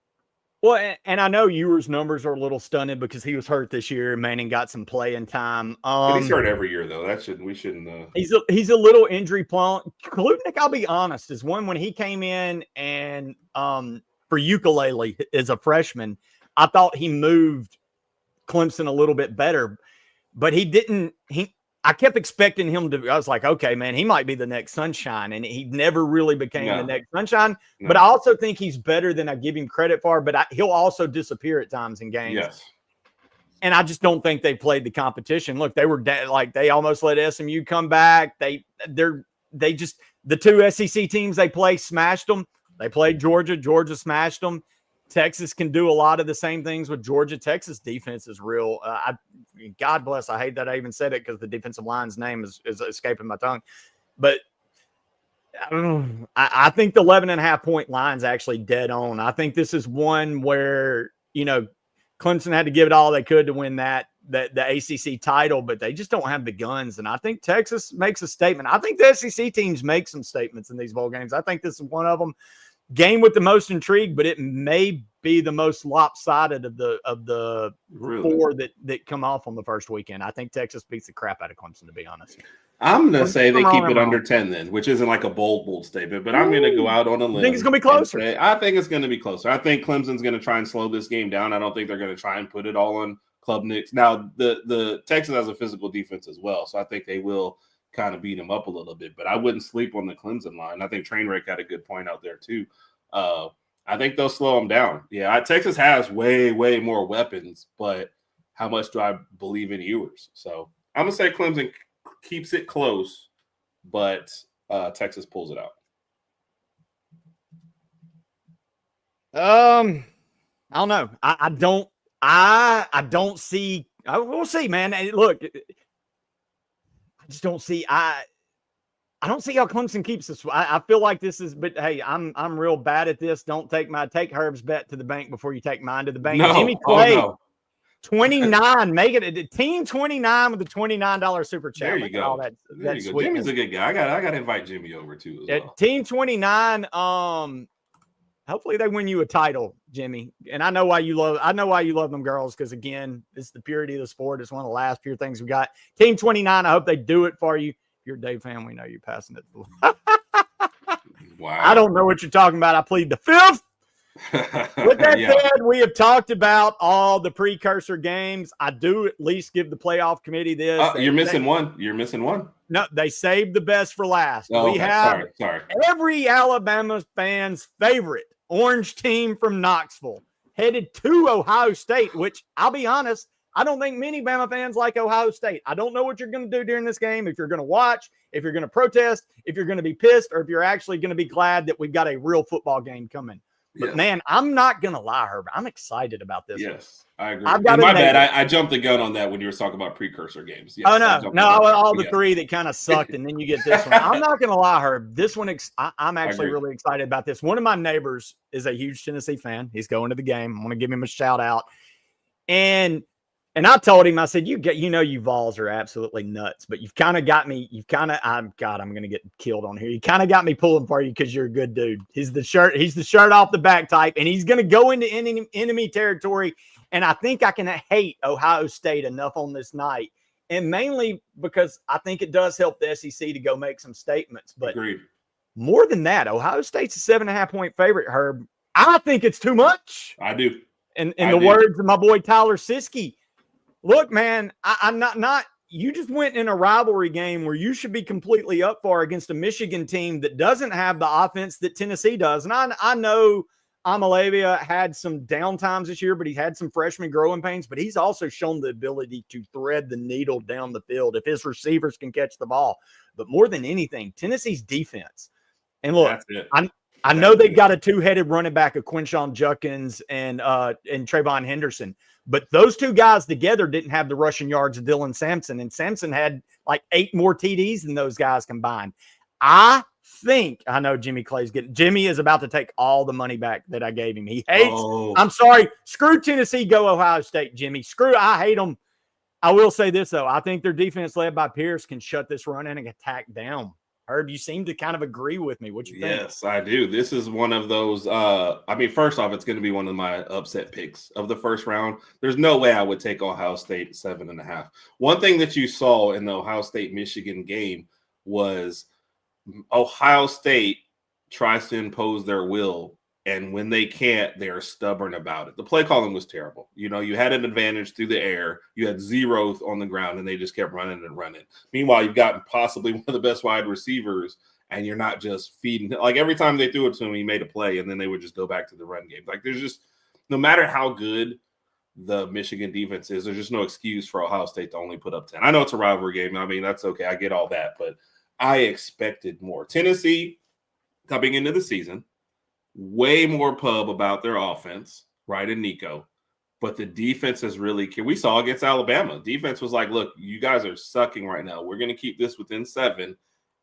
Well, and I know Ewer's numbers are a little stunted because he was hurt this year. Manning got some playing time. He's hurt every year though. We shouldn't. He's a little injury prone. Klubnik, I'll be honest, is one when he came in and for ukulele as a freshman, I thought he moved Clemson a little bit better, but he didn't. I kept expecting him to. I was like, okay, man, he might be the next Sunshine, and he never really became the next Sunshine. No. But I also think he's better than I give him credit for. But he'll also disappear at times in games. Yes. And I just don't think they played the competition. Look, they were they almost let SMU come back. They just the two SEC teams they play smashed them. They played Georgia. Georgia smashed them. Texas can do a lot of the same things with Georgia. Texas defense is real. God bless. I hate that I even said it because the defensive line's name is escaping my tongue. But I think the 11.5 point line's actually dead on. I think this is one where, Clemson had to give it all they could to win the ACC title, but they just don't have the guns. And I think Texas makes a statement. I think the SEC teams make some statements in these bowl games. I think this is one of them. Game with the most intrigue, but it may be the most lopsided of the four that come off on the first weekend. I think Texas beats the crap out of Clemson, to be honest. I'm going to say they keep it under 10 then, which isn't like a bold statement, but I'm going to go out on a limb. I think it's going to be closer. I think it's going to be closer. I think Clemson's going to try and slow this game down. I don't think they're going to try and put it all on Klubnik. Now, the Texas has a physical defense as well, so I think they will kind of beat them up a little bit, but I wouldn't sleep on the Clemson line. I think Trainwreck had a good point out there too. I think they'll slow them down. Yeah, Texas has way more weapons, but how much do I believe in Ewers? So I'm gonna say Clemson keeps it close, but Texas pulls it out. I don't know. I don't see. We'll see, man. Look. I just don't see. I don't see how Clemson keeps this. I feel like this is. But hey, I'm real bad at this. Don't take Herb's bet to the bank before you take mine to the bank. No. Jimmy Clay, 29. Make it a team 29 with a $29 super chat. There you go. All that Jimmy's a good guy. I got to invite Jimmy over too. As well. Team 29. Hopefully they win you a title, Jimmy. And I know why you love them girls, because again, it's the purity of the sport. It's one of the last pure things we got. Team 29, I hope they do it for you. If you're a Dave fan, we know you're passing it. Wow. I don't know what you're talking about. I plead the fifth. With that said, we have talked about all the precursor games. I do at least give the playoff committee this. You're missing one. You're missing one. No, they saved the best for last. Oh, we have sorry. Every Alabama fan's favorite orange team from Knoxville headed to Ohio State, which I'll be honest, I don't think many Bama fans like Ohio State. I don't know what you're going to do during this game, if you're going to watch, if you're going to protest, if you're going to be pissed, or if you're actually going to be glad that we've got a real football game coming. But man, I'm not going to lie, Herb. I'm excited about this. Yes, I agree. My bad. I jumped the gun on that when you were talking about precursor games. Yes, all the three that kind of sucked, and then you get this one. I'm not going to lie, Herb. This one, I'm actually really excited about this. One of my neighbors is a huge Tennessee fan. He's going to the game. I want to give him a shout out. And I told him, I said, you Vols are absolutely nuts, but you've kind of got me. I'm going to get killed on here. You kind of got me pulling for you because you're a good dude. He's the shirt off the back type, and he's going to go into enemy territory. And I think I can hate Ohio State enough on this night, and mainly because I think it does help the SEC to go make some statements. But agreed. More than that, Ohio State's a 7.5-point favorite, Herb. I think it's too much. I do. In the words of my boy Tyler Siskey. Look, man, I'm not you just went in a rivalry game where you should be completely up for against a Michigan team that doesn't have the offense that Tennessee does. And I know Amalavia had some downtimes this year, but he had some freshman growing pains, but he's also shown the ability to thread the needle down the field if his receivers can catch the ball. But more than anything, Tennessee's defense. And look, I know they've got a two-headed running back of Quinshon Judkins and Trayvon Henderson, but those two guys together didn't have the rushing yards of Dylan Sampson, and Sampson had like 8 more TDs than those guys combined. I know Jimmy Clay's Jimmy is about to take all the money back that I gave him. He hates. I'm sorry. Screw Tennessee. Go Ohio State, Jimmy. I hate them. I will say this though. I think their defense led by Pierce can shut this run and attack down. Herb, you seem to kind of agree with me. What you think? Yes, I do. This is one of those. First off, it's going to be one of my upset picks of the first round. There's no way I would take Ohio State 7.5. One thing that you saw in the Ohio State-Michigan game was Ohio State tries to impose their will, and when they can't, they are stubborn about it. The play calling was terrible. You had an advantage through the air. You had 0 on the ground, and they just kept running and running. Meanwhile, you've got possibly one of the best wide receivers, and you're not just feeding. Like every time they threw it to him, he made a play, and then they would just go back to the run game. Like there's just no matter how good the Michigan defense is, there's just no excuse for Ohio State to only put up 10. I know it's a rivalry game. I mean, that's okay. I get all that, but I expected more. Tennessee coming into the season, way more pub about their offense, right, and Nico. But the defense has really – we saw against Alabama. Defense was like, look, you guys are sucking right now. We're going to keep this within 7,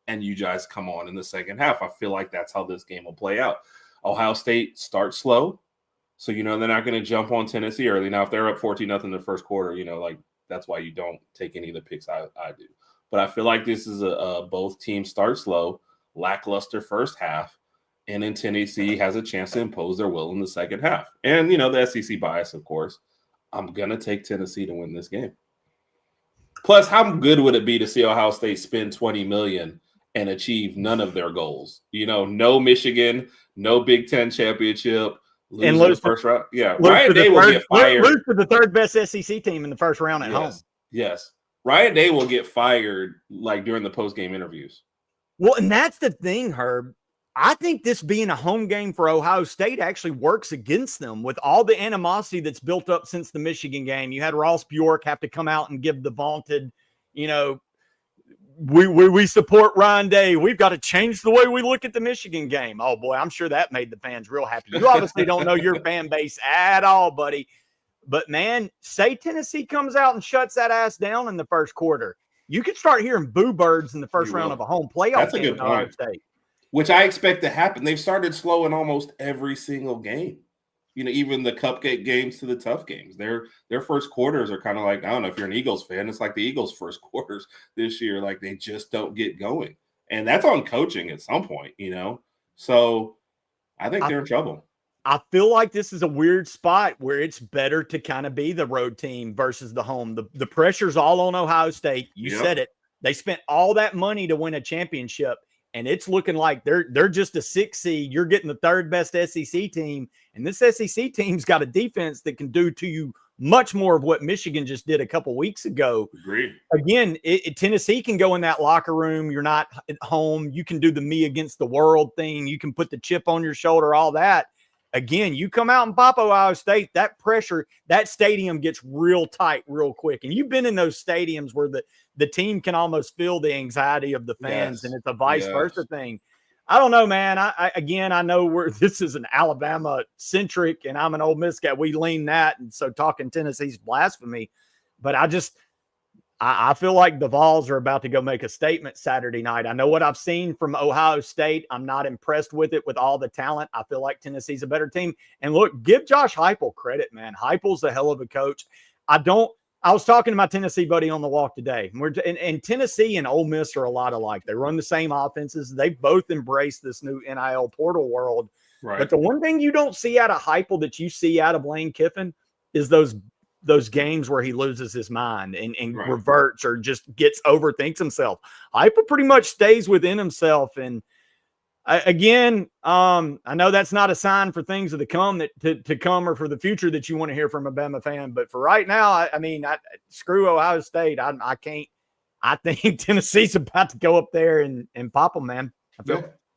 and you guys come on in the second half. I feel like that's how this game will play out. Ohio State starts slow, so, they're not going to jump on Tennessee early. Now, if they're up 14-0 in the first quarter, that's why you don't take any of the picks I do. But I feel like this is both teams start slow, lackluster first half, and then Tennessee has a chance to impose their will in the second half. And, the SEC bias, of course. I'm going to take Tennessee to win this game. Plus, how good would it be to see Ohio State spend $20 million and achieve none of their goals? No Michigan, no Big Ten championship, lose the first round. Yeah, Ryan Day will get fired. Lose to the third best SEC team in the first round at home. Yes. Ryan Day will get fired like during the post-game interviews. Well, and that's the thing, Herb. I think this being a home game for Ohio State actually works against them with all the animosity that's built up since the Michigan game. You had Ross Bjork have to come out and give the vaunted, we support Ryan Day. We've got to change the way we look at the Michigan game. Oh, boy, I'm sure that made the fans real happy. You obviously don't know your fan base at all, buddy. But, man, say Tennessee comes out and shuts that ass down in the first quarter. You could start hearing boo birds in the first round of a home playoff. That's a good point. State. Which I expect to happen. They've started slow in almost every single game. Even the cupcake games to the tough games. Their first quarters are kind of like, I don't know if you're an Eagles fan, it's like the Eagles' first quarters this year. Like they just don't get going. And that's on coaching at some point, So I think they're in trouble. I feel like this is a weird spot where it's better to kind of be the road team versus the home. The pressure's all on Ohio State. You said it. They spent all that money to win a championship, and it's looking like they're just a 6 seed. You're getting the third best SEC team, and this SEC team's got a defense that can do to you much more of what Michigan just did a couple weeks ago. Agreed. Again, Tennessee can go in that locker room. You're not at home. You can do the me against the world thing. You can put the chip on your shoulder, all that. Again, you come out and pop Ohio State, that pressure, that stadium gets real tight real quick. And you've been in those stadiums where the team can almost feel the anxiety of the fans, and it's a vice versa thing. I don't know, man. I know this is an Alabama-centric, and I'm an Ole Miss guy. We lean that, and so talking Tennessee's blasphemy. But I feel like the Vols are about to go make a statement Saturday night. I know what I've seen from Ohio State. I'm not impressed with it with all the talent. I feel like Tennessee's a better team. And look, give Josh Heupel credit, man. Heupel's a hell of a coach. I was talking to my Tennessee buddy on the walk today. And Tennessee and Ole Miss are a lot alike. They run the same offenses. They both embrace this new NIL portal world. Right. But the one thing you don't see out of Heupel that you see out of Lane Kiffin is those games where he loses his mind and reverts or just overthinks himself. Heupel pretty much stays within himself. And I know that's not a sign for things to come to come or for the future that you want to hear from a Bama fan. But for right now, screw Ohio State. I can't. I think Tennessee's about to go up there and pop them, man.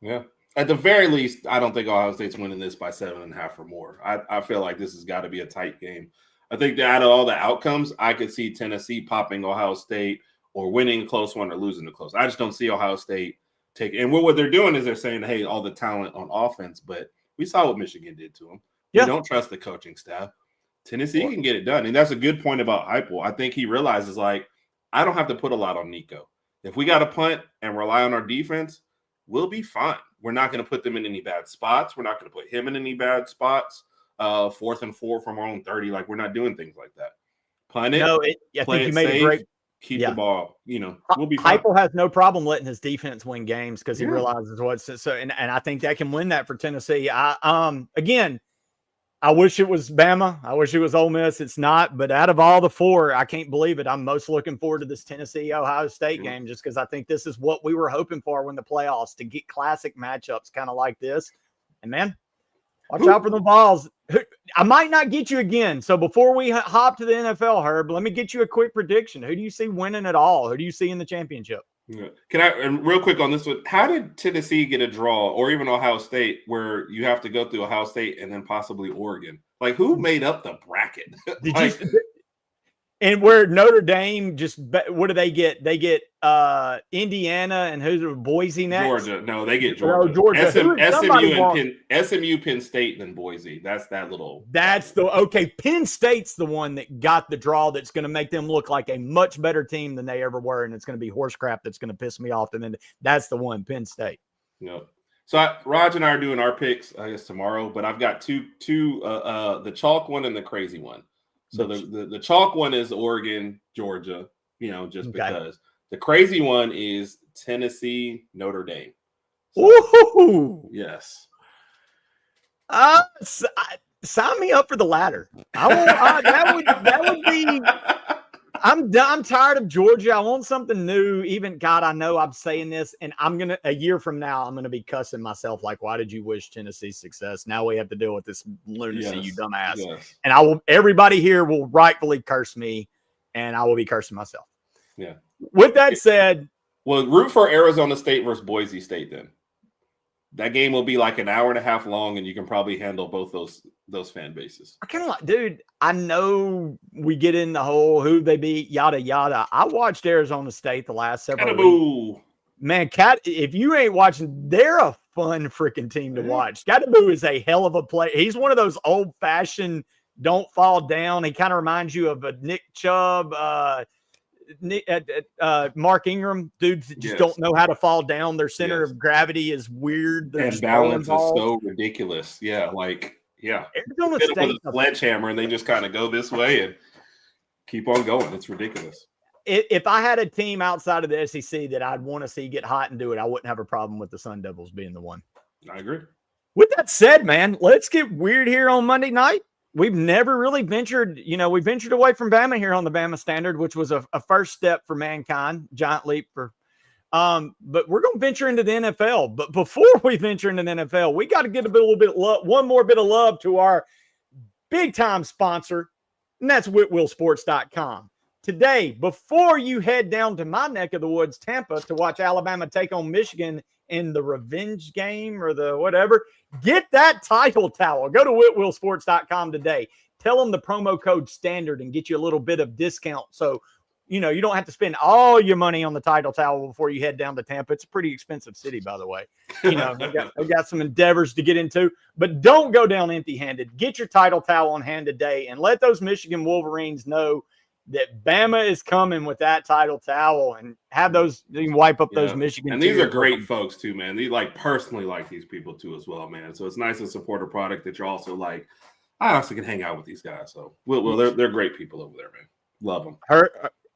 Yeah. At the very least, I don't think Ohio State's winning this by 7.5 or more. I feel like this has got to be a tight game. I think that out of all the outcomes, I could see Tennessee popping Ohio State or winning a close one or losing a close. I just don't see Ohio State taking. And what they're doing is they're saying, hey, all the talent on offense, but we saw what Michigan did to them. Yeah. We don't trust the coaching staff. Tennessee can get it done. And that's a good point about Heupel. I think he realizes, like, I don't have to put a lot on Nico. If we got to punt and rely on our defense, we'll be fine. We're not going to put them in any bad spots. We're not going to put him in any bad spots. 4th and 4 from our own 30. Like, we're not doing things like that. Punt it. No, I think you made a great. Keep the ball. We'll be fine. Heupel has no problem letting his defense win games because he realizes what's so. And I think that can win that for Tennessee. Again, I wish it was Bama. I wish it was Ole Miss. It's not. But out of all the four, I can't believe it. I'm most looking forward to this Tennessee-Ohio State game just because I think this is what we were hoping for when the playoffs, to get classic matchups kind of like this. And, man, watch out for the balls. I might not get you again. So before we hop to the NFL, Herb, let me get you a quick prediction. Who do you see winning it all? Who do you see in the championship? Yeah. Can I, and real quick on this one, how did Tennessee get a draw, or even Ohio State, where you have to go through Ohio State and then possibly Oregon? Like, who made up the bracket? And where Notre Dame what do they get? They get Indiana and who's Boise next? Georgia. No, they get Georgia. SMU, Penn State, then Boise. That's that little. Penn State's the one that got the draw that's going to make them look like a much better team than they ever were, and it's going to be horse crap that's going to piss me off. And then that's the one, Penn State. Yeah. So Raj and I are doing our picks, I guess, tomorrow, but I've got two the chalk one and the crazy one. So the chalk one is Oregon, Georgia, just because. The crazy one is Tennessee, Notre Dame. Ooh. Yes. Sign me up for the latter. That would be. I'm tired of Georgia. I want something new. Even God, I know I'm saying this, and a year from now, I'm gonna be cussing myself like, why did you wish Tennessee success? Now we have to deal with this lunacy, you dumbass. Yes. And everybody here will rightfully curse me, and I will be cursing myself. Yeah. With that said, well, root for Arizona State versus Boise State then. That game will be like an hour and a half long, and you can probably handle both those fan bases. I kind of like, dude, I know we get in the whole who they beat, yada, yada. I watched Arizona State the last several weeks. Man, if you ain't watching, they're a fun freaking team to watch. Cataboo is a hell of a player. He's one of those old-fashioned don't fall down. He kind of reminds you of a Nick Chubb, Mark Ingram, dudes that just don't know how to fall down. Their center of gravity is weird. And balance is so ridiculous. Yeah, Arizona State with a sledgehammer, and they just kind of go this way and keep on going. It's ridiculous. If I had a team outside of the SEC that I'd want to see get hot and do it, I wouldn't have a problem with the Sun Devils being the one. I agree. With that said, man, let's get weird here on Monday night. We've never really ventured, we ventured away from Bama here on the Bama Standard, which was a first step for mankind, giant leap for. But we're going to venture into the NFL. But before we venture into the NFL, we got to get one more bit of love to our big time sponsor, and that's WhitwillSports.com. Today, before you head down to my neck of the woods, Tampa, to watch Alabama take on Michigan in the revenge game or the whatever, get that title towel. Go to WhitwillSports.com today. Tell them the promo code STANDARD and get you a little bit of discount. So, you don't have to spend all your money on the title towel before you head down to Tampa. It's a pretty expensive city, by the way. They've got some endeavors to get into, but don't go down empty-handed. Get your title towel on hand today and let those Michigan Wolverines know that Bama is coming with that title towel, and have those, you can wipe up those Michigan. And these are great folks too, man. They personally like these people too as well, man. So it's nice to support a product that you're also like, I also can hang out with these guys. So they're great people over there, man. Love them.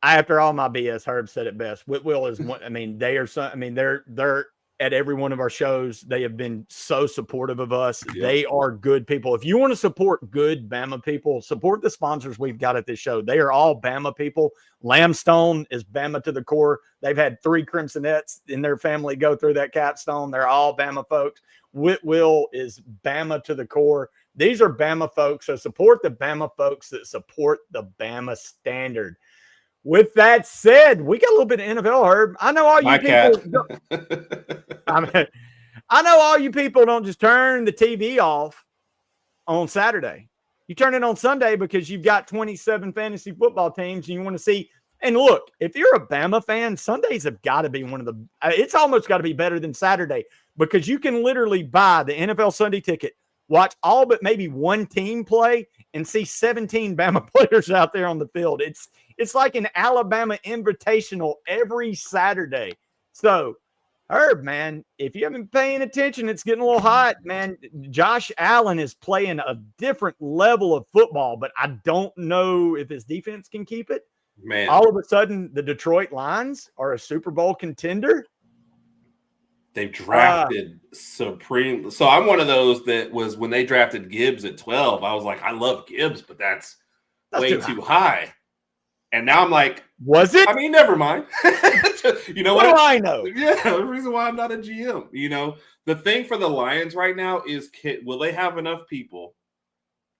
After all my BS, Herb said it best. Whitwill is one. They are some. They're at every one of our shows. They have been so supportive of us. Yep. They are good people. If you want to support good Bama people, support the sponsors we've got at this show. They are all Bama people. Lambstone is Bama to the core. They've had 3 Crimsonettes in their family go through that capstone. They're all Bama folks. Whitwill is Bama to the core. These are Bama folks. So support the Bama folks that support the Bama standard. With that said, we got a little bit of NFL, Herb. I know all you people. I know all you people don't just turn the TV off on Saturday. You turn it on Sunday because you've got 27 fantasy football teams and you want to see. And look, if you're a Bama fan, Sundays have got to be one of the. It's almost got to be better than Saturday because you can literally buy the NFL Sunday ticket, watch all but maybe one team play, and see 17 Bama players out there on the field. It's like an Alabama Invitational every Saturday. So, Herb, man, if you haven't been paying attention, it's getting a little hot, man. Josh Allen is playing a different level of football, but I don't know if his defense can keep it. Man, all of a sudden, the Detroit Lions are a Super Bowl contender. They've drafted supreme. So I'm one of those that was when they drafted Gibbs at 12. I was like, I love Gibbs, but that's way too high. And now I'm like, was it? I mean, never mind. You know what? What do I know? Yeah, the reason why I'm not a GM. You know, the thing for the Lions right now is, will they have enough people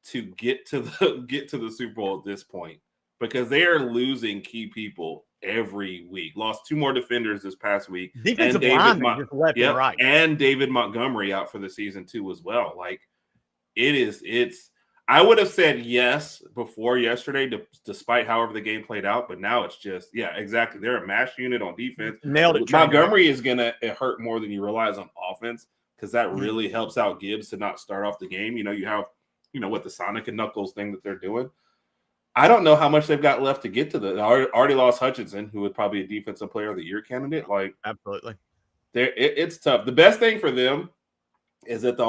to get to the Super Bowl at this point? Because they are losing key people every week. Lost 2 more defenders this past week. Defensive linemen just left and right. And David Montgomery out for the season too as well. Like it's. I would have said yes before yesterday, despite however the game played out. But now it's just, yeah, exactly. They're a mash unit on defense. Nailed it. Montgomery is going to hurt more than you realize on offense because that really helps out Gibbs to not start off the game. You know, you have, what the Sonic and Knuckles thing that they're doing. I don't know how much they've got left to get to the. Already lost Hutchinson, who would probably be a defensive player of the year candidate. Like, absolutely. It's tough. The best thing for them is that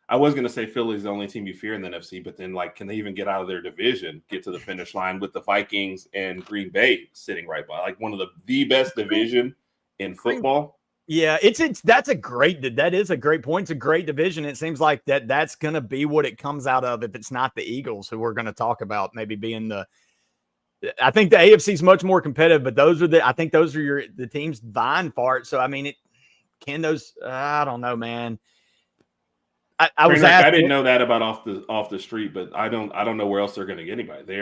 I was going to say Philly's the only team you fear in the NFC, but then, can they even get out of their division, get to the finish line with the Vikings and Green Bay sitting right by? Like, one of the best division in football. Yeah, that is a great point. It's a great division. It seems like that's going to be what it comes out of if it's not the Eagles, who we're going to talk about maybe being I think the AFC is much more competitive, but those are the teams vying for it. So, I mean, I don't know, man. I didn't know that about off the street, but I don't know where else they're going to get anybody.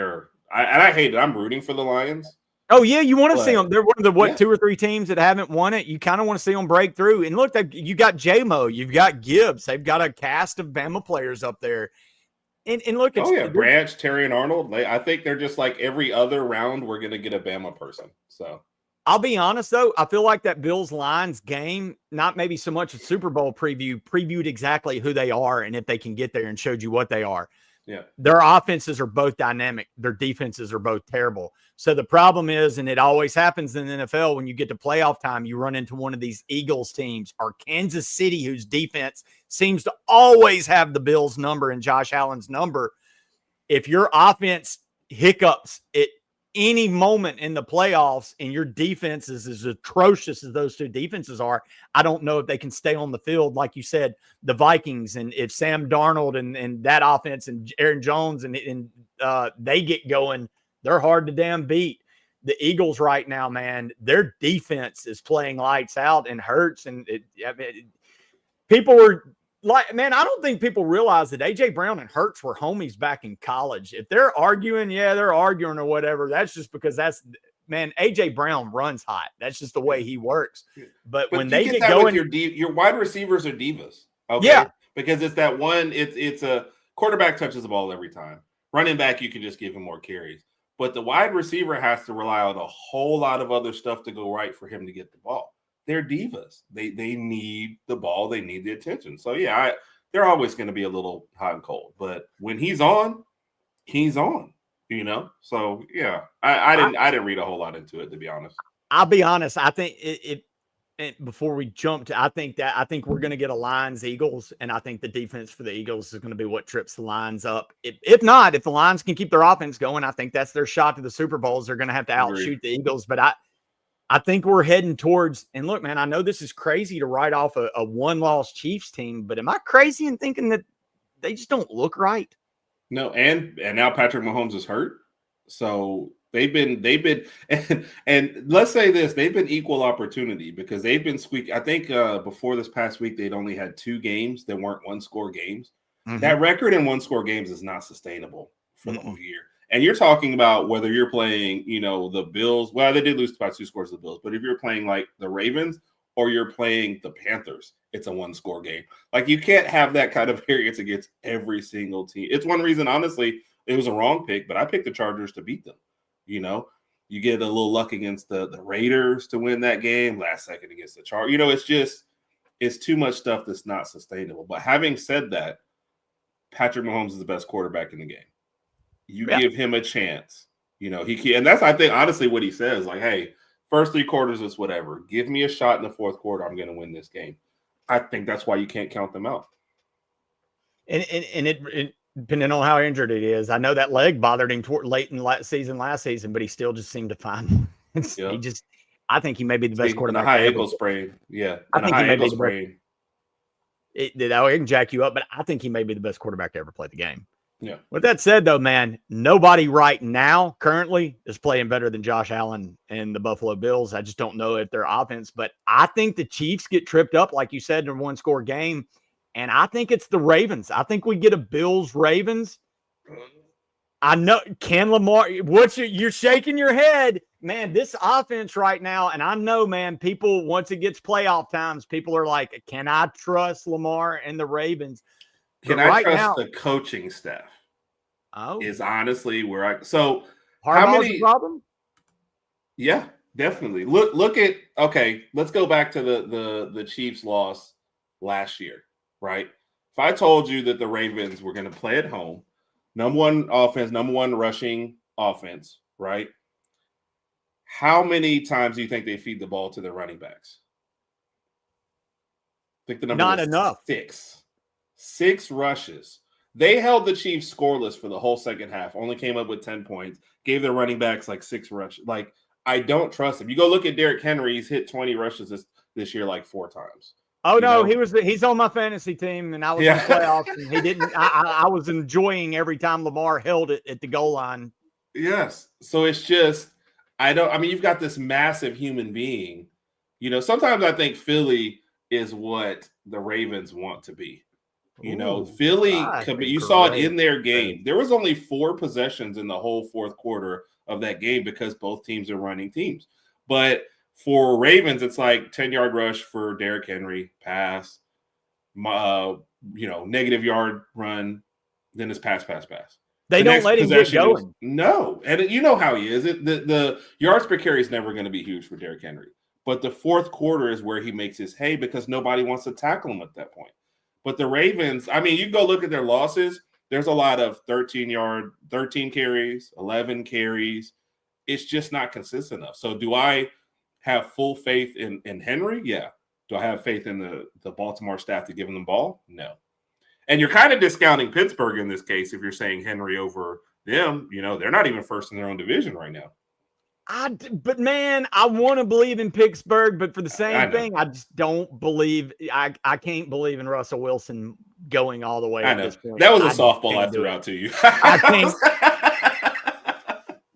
I hate it. I'm rooting for the Lions. Oh yeah, you want to see them. They're one of the 2 or 3 teams that haven't won it. You kind of want to see them break through. And look, you got J-Mo, you've got Gibbs. They've got a cast of Bama players up there. And look, Branch, Terry, and Arnold. I think they're just like every other round. We're going to get a Bama person. So. I'll be honest, though. I feel like that Bills-Lions game, not maybe so much a Super Bowl previewed exactly who they are and if they can get there and showed you what they are. Yeah. Their offenses are both dynamic. Their defenses are both terrible. So the problem is, and it always happens in the NFL, when you get to playoff time, you run into one of these Eagles teams or Kansas City, whose defense seems to always have the Bills' number and Josh Allen's number. If your offense hiccups at any moment in the playoffs and your defense is as atrocious as those 2 defenses are, I don't know if they can stay on the field. Like you said, the Vikings, and if Sam Darnold and that offense and Aaron Jones and they get going, they're hard to damn beat. The Eagles right now, man, their defense is playing lights out and hurts. And people were like, man, I don't think people realize that A.J. Brown and Hurts were homies back in college. If they're arguing, they're arguing or whatever. That's just because A.J. Brown runs hot. That's just the way he works. But when they get going, your wide receivers are divas. Okay? Yeah. Because it's that one, it's a quarterback touches the ball every time. Running back, you can just give him more carries. But the wide receiver has to rely on a whole lot of other stuff to go right for him to get the ball. They're divas. They need the ball. They need the attention. So, yeah, they're always going to be a little hot and cold. But when he's on, So, yeah, I didn't read a whole lot into it, to be honest. I'll be honest. I think before we jump to, I think we're going to get a Lions Eagles, and I think the defense for the Eagles is going to be what trips the Lions up. If the Lions can keep their offense going, I think that's their shot to the Super Bowls. They're going to have to outshoot the Eagles, but I think we're heading towards, and look, man, I know this is crazy to write off a one-loss Chiefs team, but am I crazy in thinking that they just don't look right? No, and now Patrick Mahomes is hurt. So they've been and let's say this, they've been equal opportunity because they've been squeaky. I think before this past week, they'd only had 2 games that weren't one-score games. Mm-hmm. That record in one-score games is not sustainable for the whole year. And you're talking about whether you're playing, the Bills. Well, they did lose by 2 scores to the Bills, but if you're playing like the Ravens or you're playing the Panthers, it's a 1-score game. Like, you can't have that kind of variance against every single team. It's one reason, honestly, it was a wrong pick, but I picked the Chargers to beat them. You get a little luck against the Raiders to win that game, last second against the Chargers. It's too much stuff that's not sustainable. But having said that, Patrick Mahomes is the best quarterback in the game. You give him a chance. He can, and that's, I think, honestly what he says. Like, hey, first 3 quarters is whatever. Give me a shot in the 4th quarter. I'm going to win this game. I think that's why you can't count them out. And it depending on how injured it is, I know that leg bothered him late in last season, but he still just seemed to find. I think he may be the best quarterback. A high ankle sprain, yeah. I think he may be the best. It can jack you up, but I think he may be the best quarterback to ever play the game. Yeah. With that said, though, man, nobody right now currently is playing better than Josh Allen and the Buffalo Bills. I just don't know if their offense, but I think the Chiefs get tripped up, like you said, in a 1-score game. And I think it's the Ravens. I think we get a Bills-Ravens. I know, can Lamar, you're shaking your head. Man, this offense right now, and I know, man, people, once it gets playoff times, people are like, can I trust Lamar and the Ravens? Can I trust the coaching staff? Is honestly where so how many problem? Yeah, definitely. Look at, okay, let's go back to the Chiefs loss last year, right? If I told you that the Ravens were going to play at home, number 1 offense, number 1 rushing offense, right? How many times do you think they feed the ball to their running backs? I think the number not enough. 6 rushes. They held the Chiefs scoreless for the whole second half, only came up with 10 points, gave their running backs like 6 rushes. Like, I don't trust him. You go look at Derrick Henry, he's hit 20 rushes this year like 4 times. Oh, no, he's on my fantasy team, and I was in the playoffs, and he didn't. I was enjoying every time Lamar held it at the goal line. Yes. So it's just, you've got this massive human being. Sometimes I think Philly is what the Ravens want to be. Philly, you saw it in their game. There was only 4 possessions in the whole 4th quarter of that game because both teams are running teams. But for Ravens, it's like 10-yard rush for Derrick Henry, pass, negative yard run, then it's pass. They don't let him get going. No, and you know how he is. The yards per carry is never going to be huge for Derrick Henry. But the 4th quarter is where he makes his hay because nobody wants to tackle him at that point. But the Ravens, you go look at their losses. There's a lot of 13 carries, 11 carries. It's just not consistent enough. So do I have full faith in Henry? Yeah. Do I have faith in the Baltimore staff to give him the ball? No. And you're kind of discounting Pittsburgh in this case if you're saying Henry over them. They're not even first in their own division right now. But man, I want to believe in Pittsburgh, but for the same thing, I just don't believe. I can't believe in Russell Wilson going all the way. I know. At this point. That was a softball I threw out to you. I think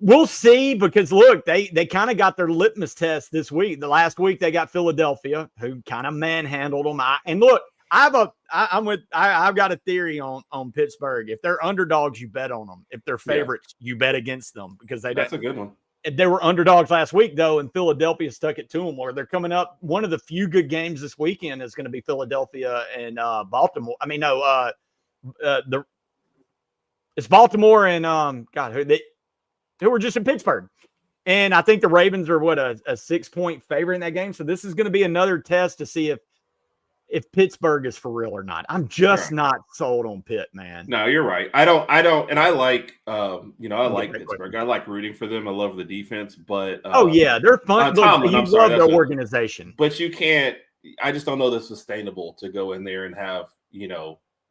we'll see, because look, they kind of got their litmus test this week. The last week they got Philadelphia, who kind of manhandled them. And look, I've got a theory on Pittsburgh. If they're underdogs, you bet on them. If they're favorites, you bet against them because that's a good one. They were underdogs last week, though, and Philadelphia stuck it to them. Or they're coming up. One of the few good games this weekend is going to be Philadelphia and Baltimore. It's Baltimore and who were just in Pittsburgh. And I think the Ravens are a 6-point favorite in that game. So this is going to be another test to see if Pittsburgh is for real or not. I'm just not sold on Pitt, man. No, you're right. I don't, and I like, I like Pittsburgh. I like rooting for them. I love the defense, but they're fun. Tomlin, you love their organization, but you can't. I just don't know that's sustainable to go in there and have,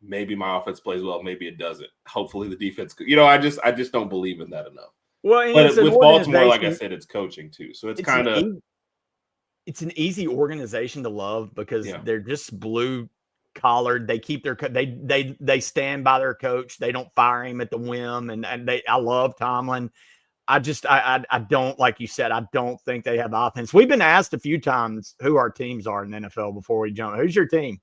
maybe my offense plays well, maybe it doesn't. Hopefully the defense, I just don't believe in that enough. Well, but with Baltimore, like I said, it's coaching too, so it's kind of. it's an easy organization to love because they're just blue collared. They keep their they stand by their coach. They don't fire him at the whim. And I love Tomlin. I don't, like you said, I don't think they have offense. We've been asked a few times who our teams are in the NFL before we jump. Who's your team?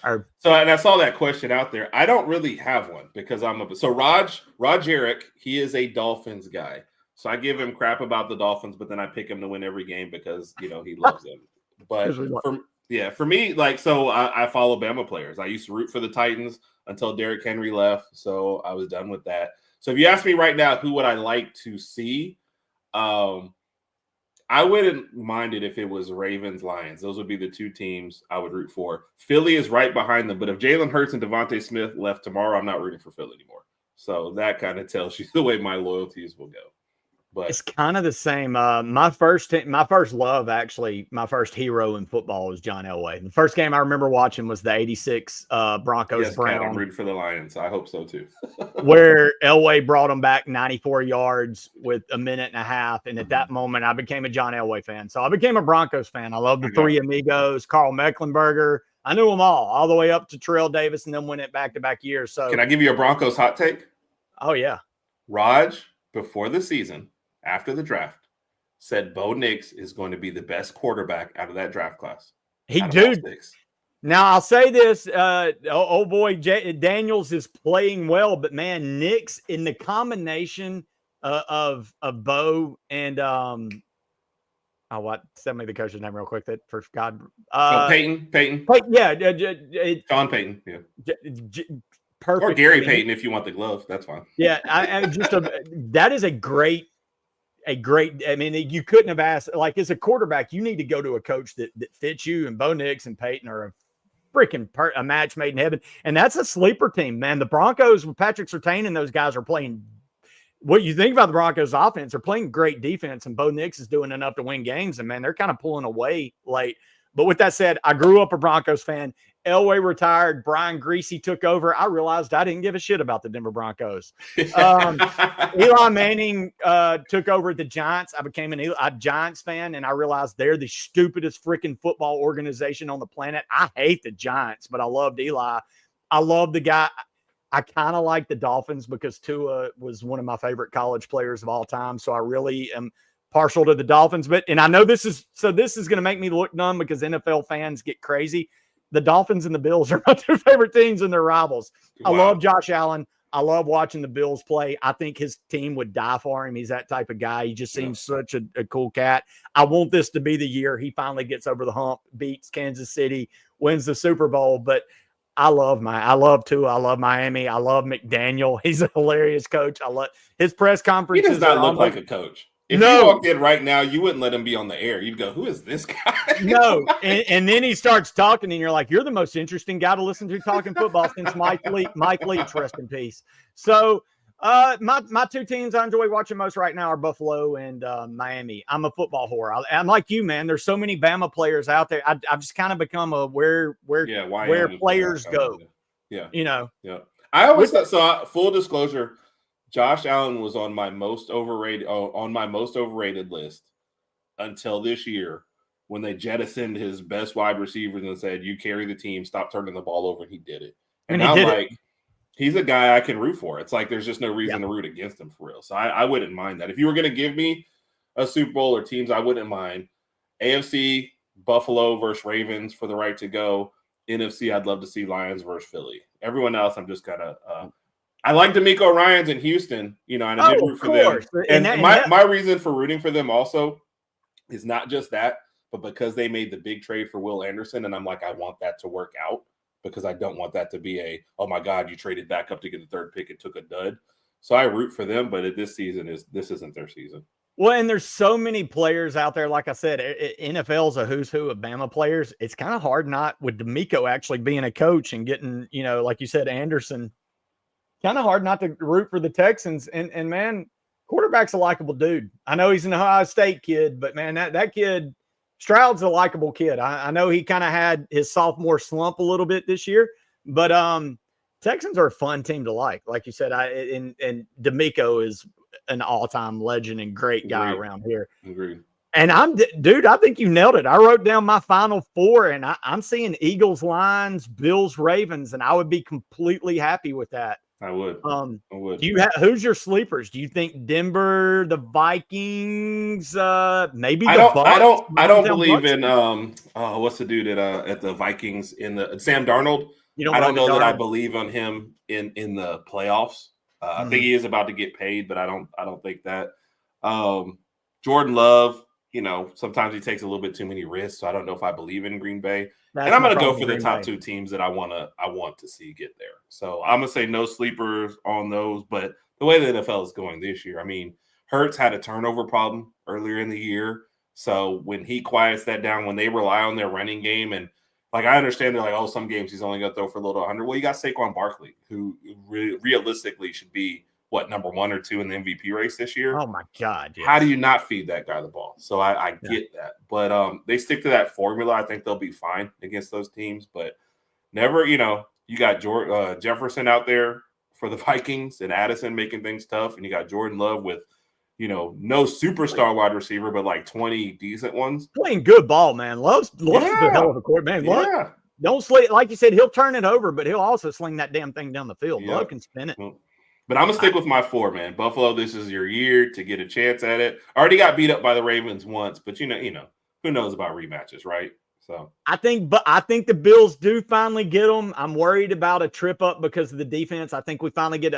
And I saw that question out there. I don't really have one because Raj Eric, he is a Dolphins guy. So I give him crap about the Dolphins, but then I pick him to win every game because, he loves them. But for me, I follow Bama players. I used to root for the Titans until Derrick Henry left. So I was done with that. So if you ask me right now, who would I like to see? I wouldn't mind it if it was Ravens, Lions. Those would be the two teams I would root for. Philly is right behind them. But if Jalen Hurts and Devontae Smith left tomorrow, I'm not rooting for Philly anymore. So that kind of tells you the way my loyalties will go. But it's kind of the same. My first love, actually, my first hero in football was John Elway. The first game I remember watching was the 86 Broncos Browns. I'm rooting for the Lions. I hope so too. Where Elway brought them back 94 yards with a minute and a half. And at that moment, I became a John Elway fan. So I became a Broncos fan. I love the three amigos, Carl Mecklenberger. I knew them all the way up to Terrell Davis and then win it back-to-back years. So can I give you a Broncos hot take? Oh, yeah. Raj, before the season, after the draft, said Bo Nix is going to be the best quarterback out of that draft class. Now, I'll say this. Daniels is playing well, but, man, Nix in the combination of Bo and send me the coach's name real quick. That for God. Peyton. Yeah. Sean Payton. Yeah. Perfect. Or Gary Payton if you want the glove. That's fine. Yeah. That is a great. I mean, you couldn't have asked, as a quarterback, you need to go to a coach that fits you, and Bo Nix and Peyton are a freaking a match made in heaven. And that's a sleeper team, man. The Broncos with Patrick Surtain and those guys are playing. What you think about the Broncos offense, they're playing great defense, and Bo Nix is doing enough to win games. And man, they're kind of pulling away late. But with that said, I grew up a Broncos fan. Elway retired. Brian Greasy took over. I realized I didn't give a shit about the Denver Broncos. Eli Manning took over the Giants. I became a Giants fan, and I realized they're the stupidest freaking football organization on the planet. I hate the Giants, but I loved Eli. I love the guy. I kind of like the Dolphins because Tua was one of my favorite college players of all time. So I really am partial to the Dolphins. And I know this is going to make me look dumb because NFL fans get crazy. The Dolphins and the Bills are my two favorite teams and their rivals. Wow. I love Josh Allen. I love watching the Bills play. I think his team would die for him. He's that type of guy. He just seems such a cool cat. I want this to be the year he finally gets over the hump, beats Kansas City, wins the Super Bowl. But I love Tua. I love Miami. I love McDaniel. He's a hilarious coach. I love his press conferences. He does not look like a coach. If you walked in right now, you wouldn't let him be on the air. You'd go, who is this guy? No. And then he starts talking, and you're like, you're the most interesting guy to listen to talking football since Mike Leach, rest in peace. So my two teams I enjoy watching most right now are Buffalo and Miami. I'm a football whore. I'm like you, man. There's so many Bama players out there. I've just kind of become a where players go. Yeah. Yeah. I always thought, so full disclosure, Josh Allen was on my most overrated list until this year when they jettisoned his best wide receivers and said, you carry the team, stop turning the ball over, and he did it. And I'm like, he's a guy I can root for. It's like there's just no reason to root against him for real. So I wouldn't mind that. If you were going to give me a Super Bowl or teams, I wouldn't mind. AFC, Buffalo versus Ravens for the right to go. NFC, I'd love to see Lions versus Philly. Everyone else, I'm just kind of I like DeMeco Ryans in Houston, and I did root for them. And my reason for rooting for them also is not just that, but because they made the big trade for Will Anderson, and I'm like, I want that to work out because I don't want that to be oh my God, you traded back up to get the third pick and took a dud. So I root for them, but this isn't their season. Well, and there's so many players out there. Like I said, NFL's a who's who of Bama players. It's kind of hard not with DeMeco actually being a coach and getting, like you said, Anderson. Kind of hard not to root for the Texans. And man, quarterback's a likable dude. I know he's an Ohio State kid, but man, that kid, Stroud's a likable kid. I know he kind of had his sophomore slump a little bit this year, but Texans are a fun team to like you said. And DeMeco is an all-time legend and great guy around here. Agreed. And dude, I think you nailed it. I wrote down my final four, and I'm seeing Eagles, Lions, Bills, Ravens, and I would be completely happy with that. I would. Who's your sleepers? Do you think Denver, the Vikings, maybe I the don't. Bucs? I don't believe in what's the dude at the Vikings Sam Darnold. I don't know that I believe on him in the playoffs. I think he is about to get paid, but I don't think that. Jordan Love, sometimes he takes a little bit too many risks, so I don't know if I believe in Green Bay. And I'm going to go for the top two teams that I want to see get there. So I'm going to say no sleepers on those, but the way the NFL is going this year, I mean, Hurts had a turnover problem earlier in the year. So when he quiets that down, when they rely on their running game, and like I understand they're like, oh, some games he's only going to throw for a little 100. Well, you got Saquon Barkley, who realistically should be number 1 or 2 in the MVP race this year. Oh my God. Yes. How do you not feed that guy the ball? So I get that. But they stick to that formula. I think they'll be fine against those teams. But never, you got Jefferson out there for the Vikings and Addison making things tough. And you got Jordan Love with, no superstar wide receiver, but like 20 decent ones. Playing good ball, man. Love's the hell of a court, man. Love, don't sleep. Like you said, he'll turn it over, but he'll also sling that damn thing down the field. Yep. Love can spin it. But I'm going to stick with my 4, man. Buffalo, this is your year to get a chance at it. Already got beat up by the Ravens once, but who knows about rematches, right? So I think the Bills do finally get them. I'm worried about a trip up because of the defense. I think we finally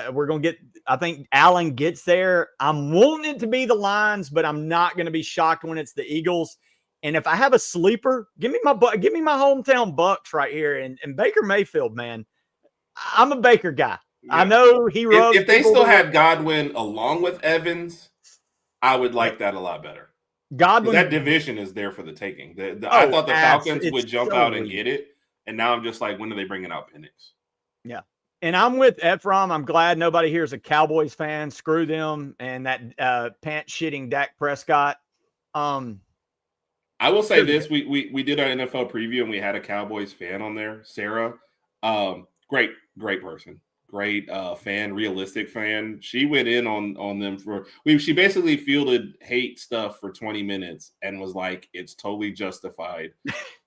I think Allen gets there. I'm wanting it to be the Lions, but I'm not going to be shocked when it's the Eagles. And if I have a sleeper, give me my hometown Bucks right here. And Baker Mayfield, man, I'm a Baker guy. Yeah. I know he rubs. If they still had Godwin along with Evans, I would like that a lot better. Godwin, that division is there for the taking. I thought the Falcons would jump out and get it, and now I'm just like, when are they bringing out Penix? Yeah, and I'm with Ephraim. I'm glad nobody here is a Cowboys fan. Screw them and that pants shitting Dak Prescott. I will say this: we did our NFL preview and we had a Cowboys fan on there, Sarah. Great person. Great fan, realistic fan. She went in on them she basically fielded hate stuff for 20 minutes and was like, it's totally justified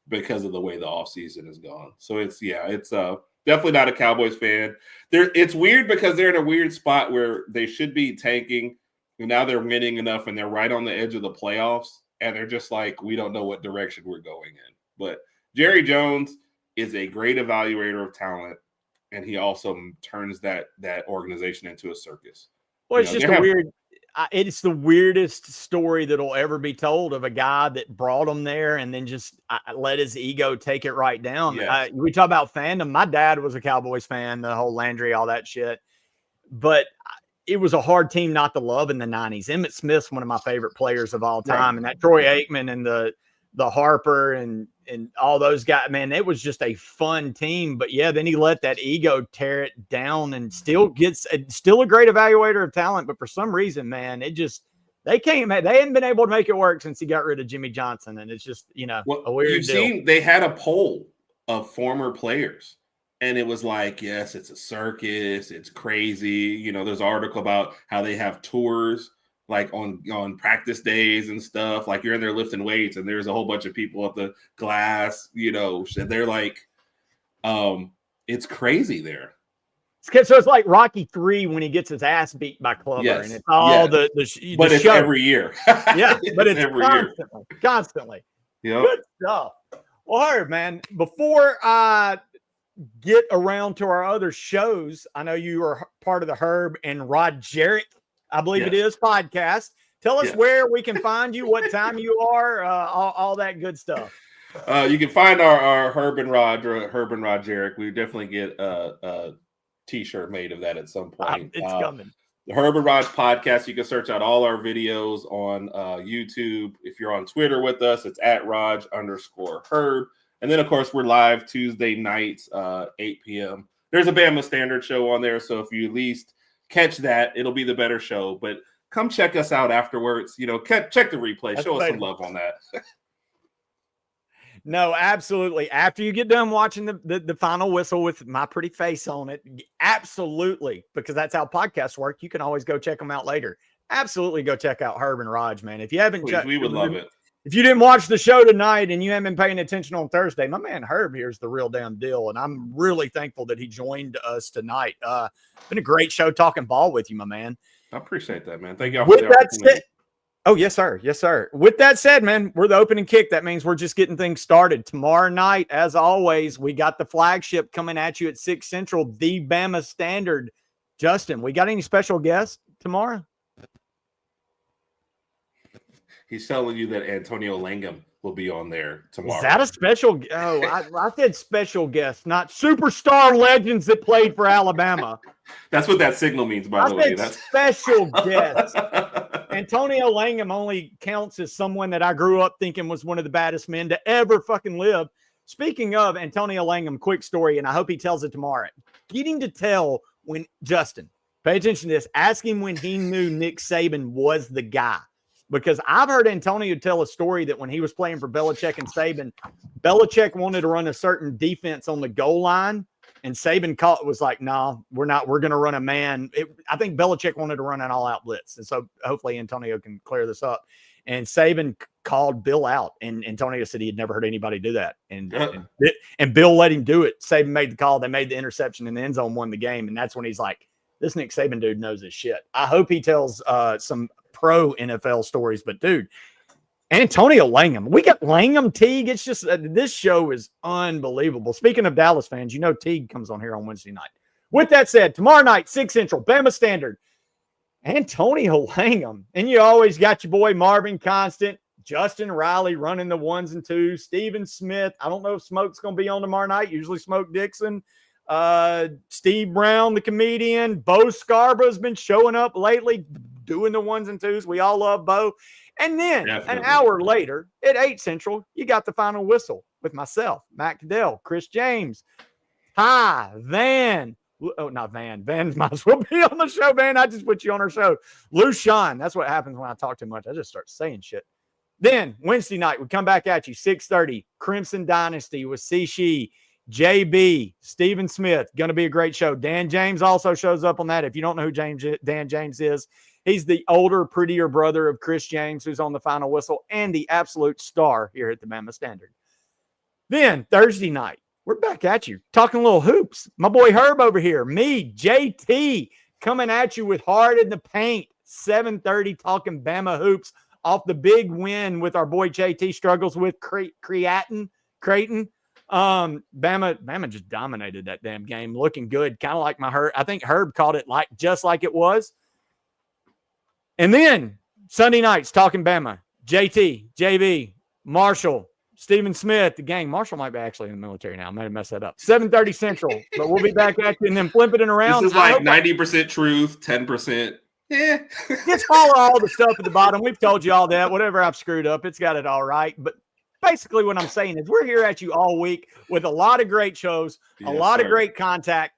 because of the way the offseason has gone. So it's definitely not a Cowboys fan. It's weird because they're in a weird spot where they should be tanking, and now they're winning enough and they're right on the edge of the playoffs, and they're just like, we don't know what direction we're going in. But Jerry Jones is a great evaluator of talent. And he also turns that organization into a circus. Well, it's just it's the weirdest story that'll ever be told of a guy that brought him there and then just let his ego take it right down. Yes. We talk about fandom. My dad was a Cowboys fan, the whole Landry, all that shit. But it was a hard team not to love in the 90s. Emmitt Smith's one of my favorite players of all time. Right. And that Troy Aikman and the Harper and all those guys, man, it was just a fun team. But yeah, then he let that ego tear it down and still a great evaluator of talent. But for some reason, man, they hadn't been able to make it work since he got rid of Jimmy Johnson. And it's just, a weird deal. They had a poll of former players and it was like, yes, it's a circus. It's crazy. There's an article about how they have tours like on practice days and stuff, like you're in there lifting weights and there's a whole bunch of people at the glass, and they're like, it's crazy there. So it's like Rocky 3 when he gets his ass beat by Clubber, yes. And it's all the but it's show. Every year. Yeah, but it's every constantly. Yeah, good stuff. Well, Herb, man, before I get around to our other shows, I know you are part of the Herb and Rod Jarrett, I believe it is, podcast. Tell us where we can find you, what time you are, all that good stuff. You can find our Herb and Rod Jarrett. We definitely get a T-shirt made of that at some point. It's coming. The Herb and Rod podcast. You can search out all our videos on YouTube. If you're on Twitter with us, it's @Raj_Herb. And then, of course, we're live Tuesday nights, 8 p.m. There's a Bama Standard show on there, so if you at least catch that, it'll be the better show. But come check us out afterwards. Check the replay. Show us some love on that. No, absolutely. After you get done watching the final whistle with my pretty face on it, absolutely, because that's how podcasts work. You can always go check them out later. Absolutely, go check out Herb and Raj, man. If you haven't, we would love it. If you didn't watch the show tonight and you haven't been paying attention on Thursday, my man Herb here is the real damn deal. And I'm really thankful that he joined us tonight. Been a great show talking ball with you, my man. I appreciate that, man. Thank you all for the opportunity. Oh, yes, sir. Yes, sir. With that said, man, we're the opening kick. That means we're just getting things started. Tomorrow night, as always, we got the flagship coming at you at 6 Central, the Bama Standard. Justin, we got any special guests tomorrow? He's telling you that Antonio Langham will be on there tomorrow. Is that a special? Oh, I said special guest, not superstar legends that played for Alabama. That's what that signal means, by the way. That's special guest. Antonio Langham only counts as someone that I grew up thinking was one of the baddest men to ever fucking live. Speaking of Antonio Langham, quick story, and I hope he tells it tomorrow. Getting to tell when Justin, pay attention to this, ask him when he knew Nick Saban was the guy. Because I've heard Antonio tell a story that when he was playing for Belichick and Saban, Belichick wanted to run a certain defense on the goal line, and Saban was like, no, we're not. We're going to run a man. I think Belichick wanted to run an all-out blitz, and so hopefully Antonio can clear this up. And Saban called Bill out, and Antonio said he had never heard anybody do that. And Bill let him do it. Saban made the call. They made the interception, and the end zone won the game. And that's when he's like, this Nick Saban dude knows his shit. I hope he tells some pro NFL stories, but dude, Antonio Langham, we got Langham Teague. It's just this show is unbelievable. Speaking of Dallas fans, you know Teague comes on here on Wednesday night. With that said, tomorrow night, 6 Central, Bama Standard, Antonio Langham, and you always got your boy Marvin Constant, Justin Riley running the 1s and 2s, Stephen Smith. I don't know if Smoke's going to be on tomorrow night. Usually Smoke Dixon. Steve Brown, the comedian. Bo Scarborough's been showing up lately, doing the 1s and 2s. We all love Bo. And then an hour later at 8 Central, you got the final whistle with myself, Matt Caddell, Chris James, Ty, Van. Oh, not Van. Van might as well be on the show, Van. I just put you on our show. Lucian. That's what happens when I talk too much. I just start saying shit. Then Wednesday night, we come back at you, 6:30, Crimson Dynasty with Cishi, JB, Stephen Smith. Going to be a great show. Dan James also shows up on that. If you don't know who Dan James is, he's the older, prettier brother of Chris James, who's on the final whistle and the absolute star here at the Bama Standard. Then Thursday night, we're back at you talking a little hoops. My boy Herb over here, me, JT, coming at you with Hard in the Paint, 7:30, talking Bama hoops off the big win with our boy JT struggles with Creighton. Bama just dominated that damn game, looking good, kind of like my Herb. I think Herb called it just like it was. And then Sunday nights talking Bama, JT, JB, Marshall, Stephen Smith, the gang. Marshall might be actually in the military now. I might have messed that up. 7:30 Central, but we'll be back at you and then flipping it around. This is like 90% truth, 10%. Yeah. Just follow all the stuff at the bottom. We've told you all that. Whatever I've screwed up, it's got it all right. But basically what I'm saying is we're here at you all week with a lot of great shows, a lot of great content,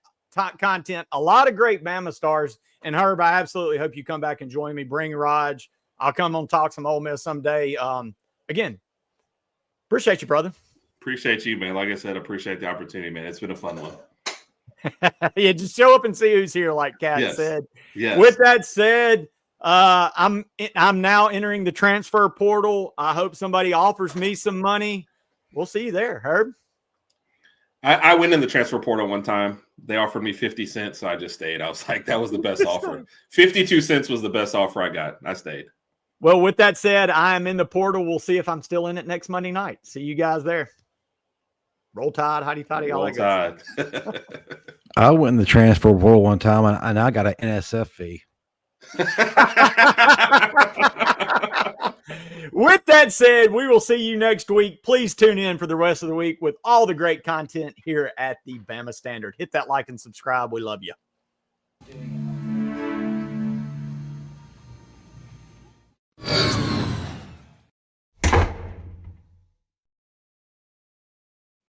a lot of great Bama stars. And Herb, I absolutely hope you come back and join me. Bring Raj. I'll come on talk some Ole Miss someday. Again, appreciate you, brother. Appreciate you, man. Like I said, appreciate the opportunity, man. It's been a fun one. Yeah, just show up and see who's here, like Kat said. Yes. With that said, I'm now entering the transfer portal. I hope somebody offers me some money. We'll see you there, Herb. I went in the transfer portal one time. They offered me 50 cents, so I just stayed. I was like, that was the best offer. 52 cents was the best offer I got. I stayed. Well, with that said, I am in the portal. We'll see if I'm still in it next Monday night. See you guys there. Roll Tide, hotty toddy, all that good stuff. I went in the transfer portal one time, and I got an NSF fee. With that said, we will see you next week. Please tune in for the rest of the week with all the great content here at the Bama Standard. Hit that like and subscribe. We love you.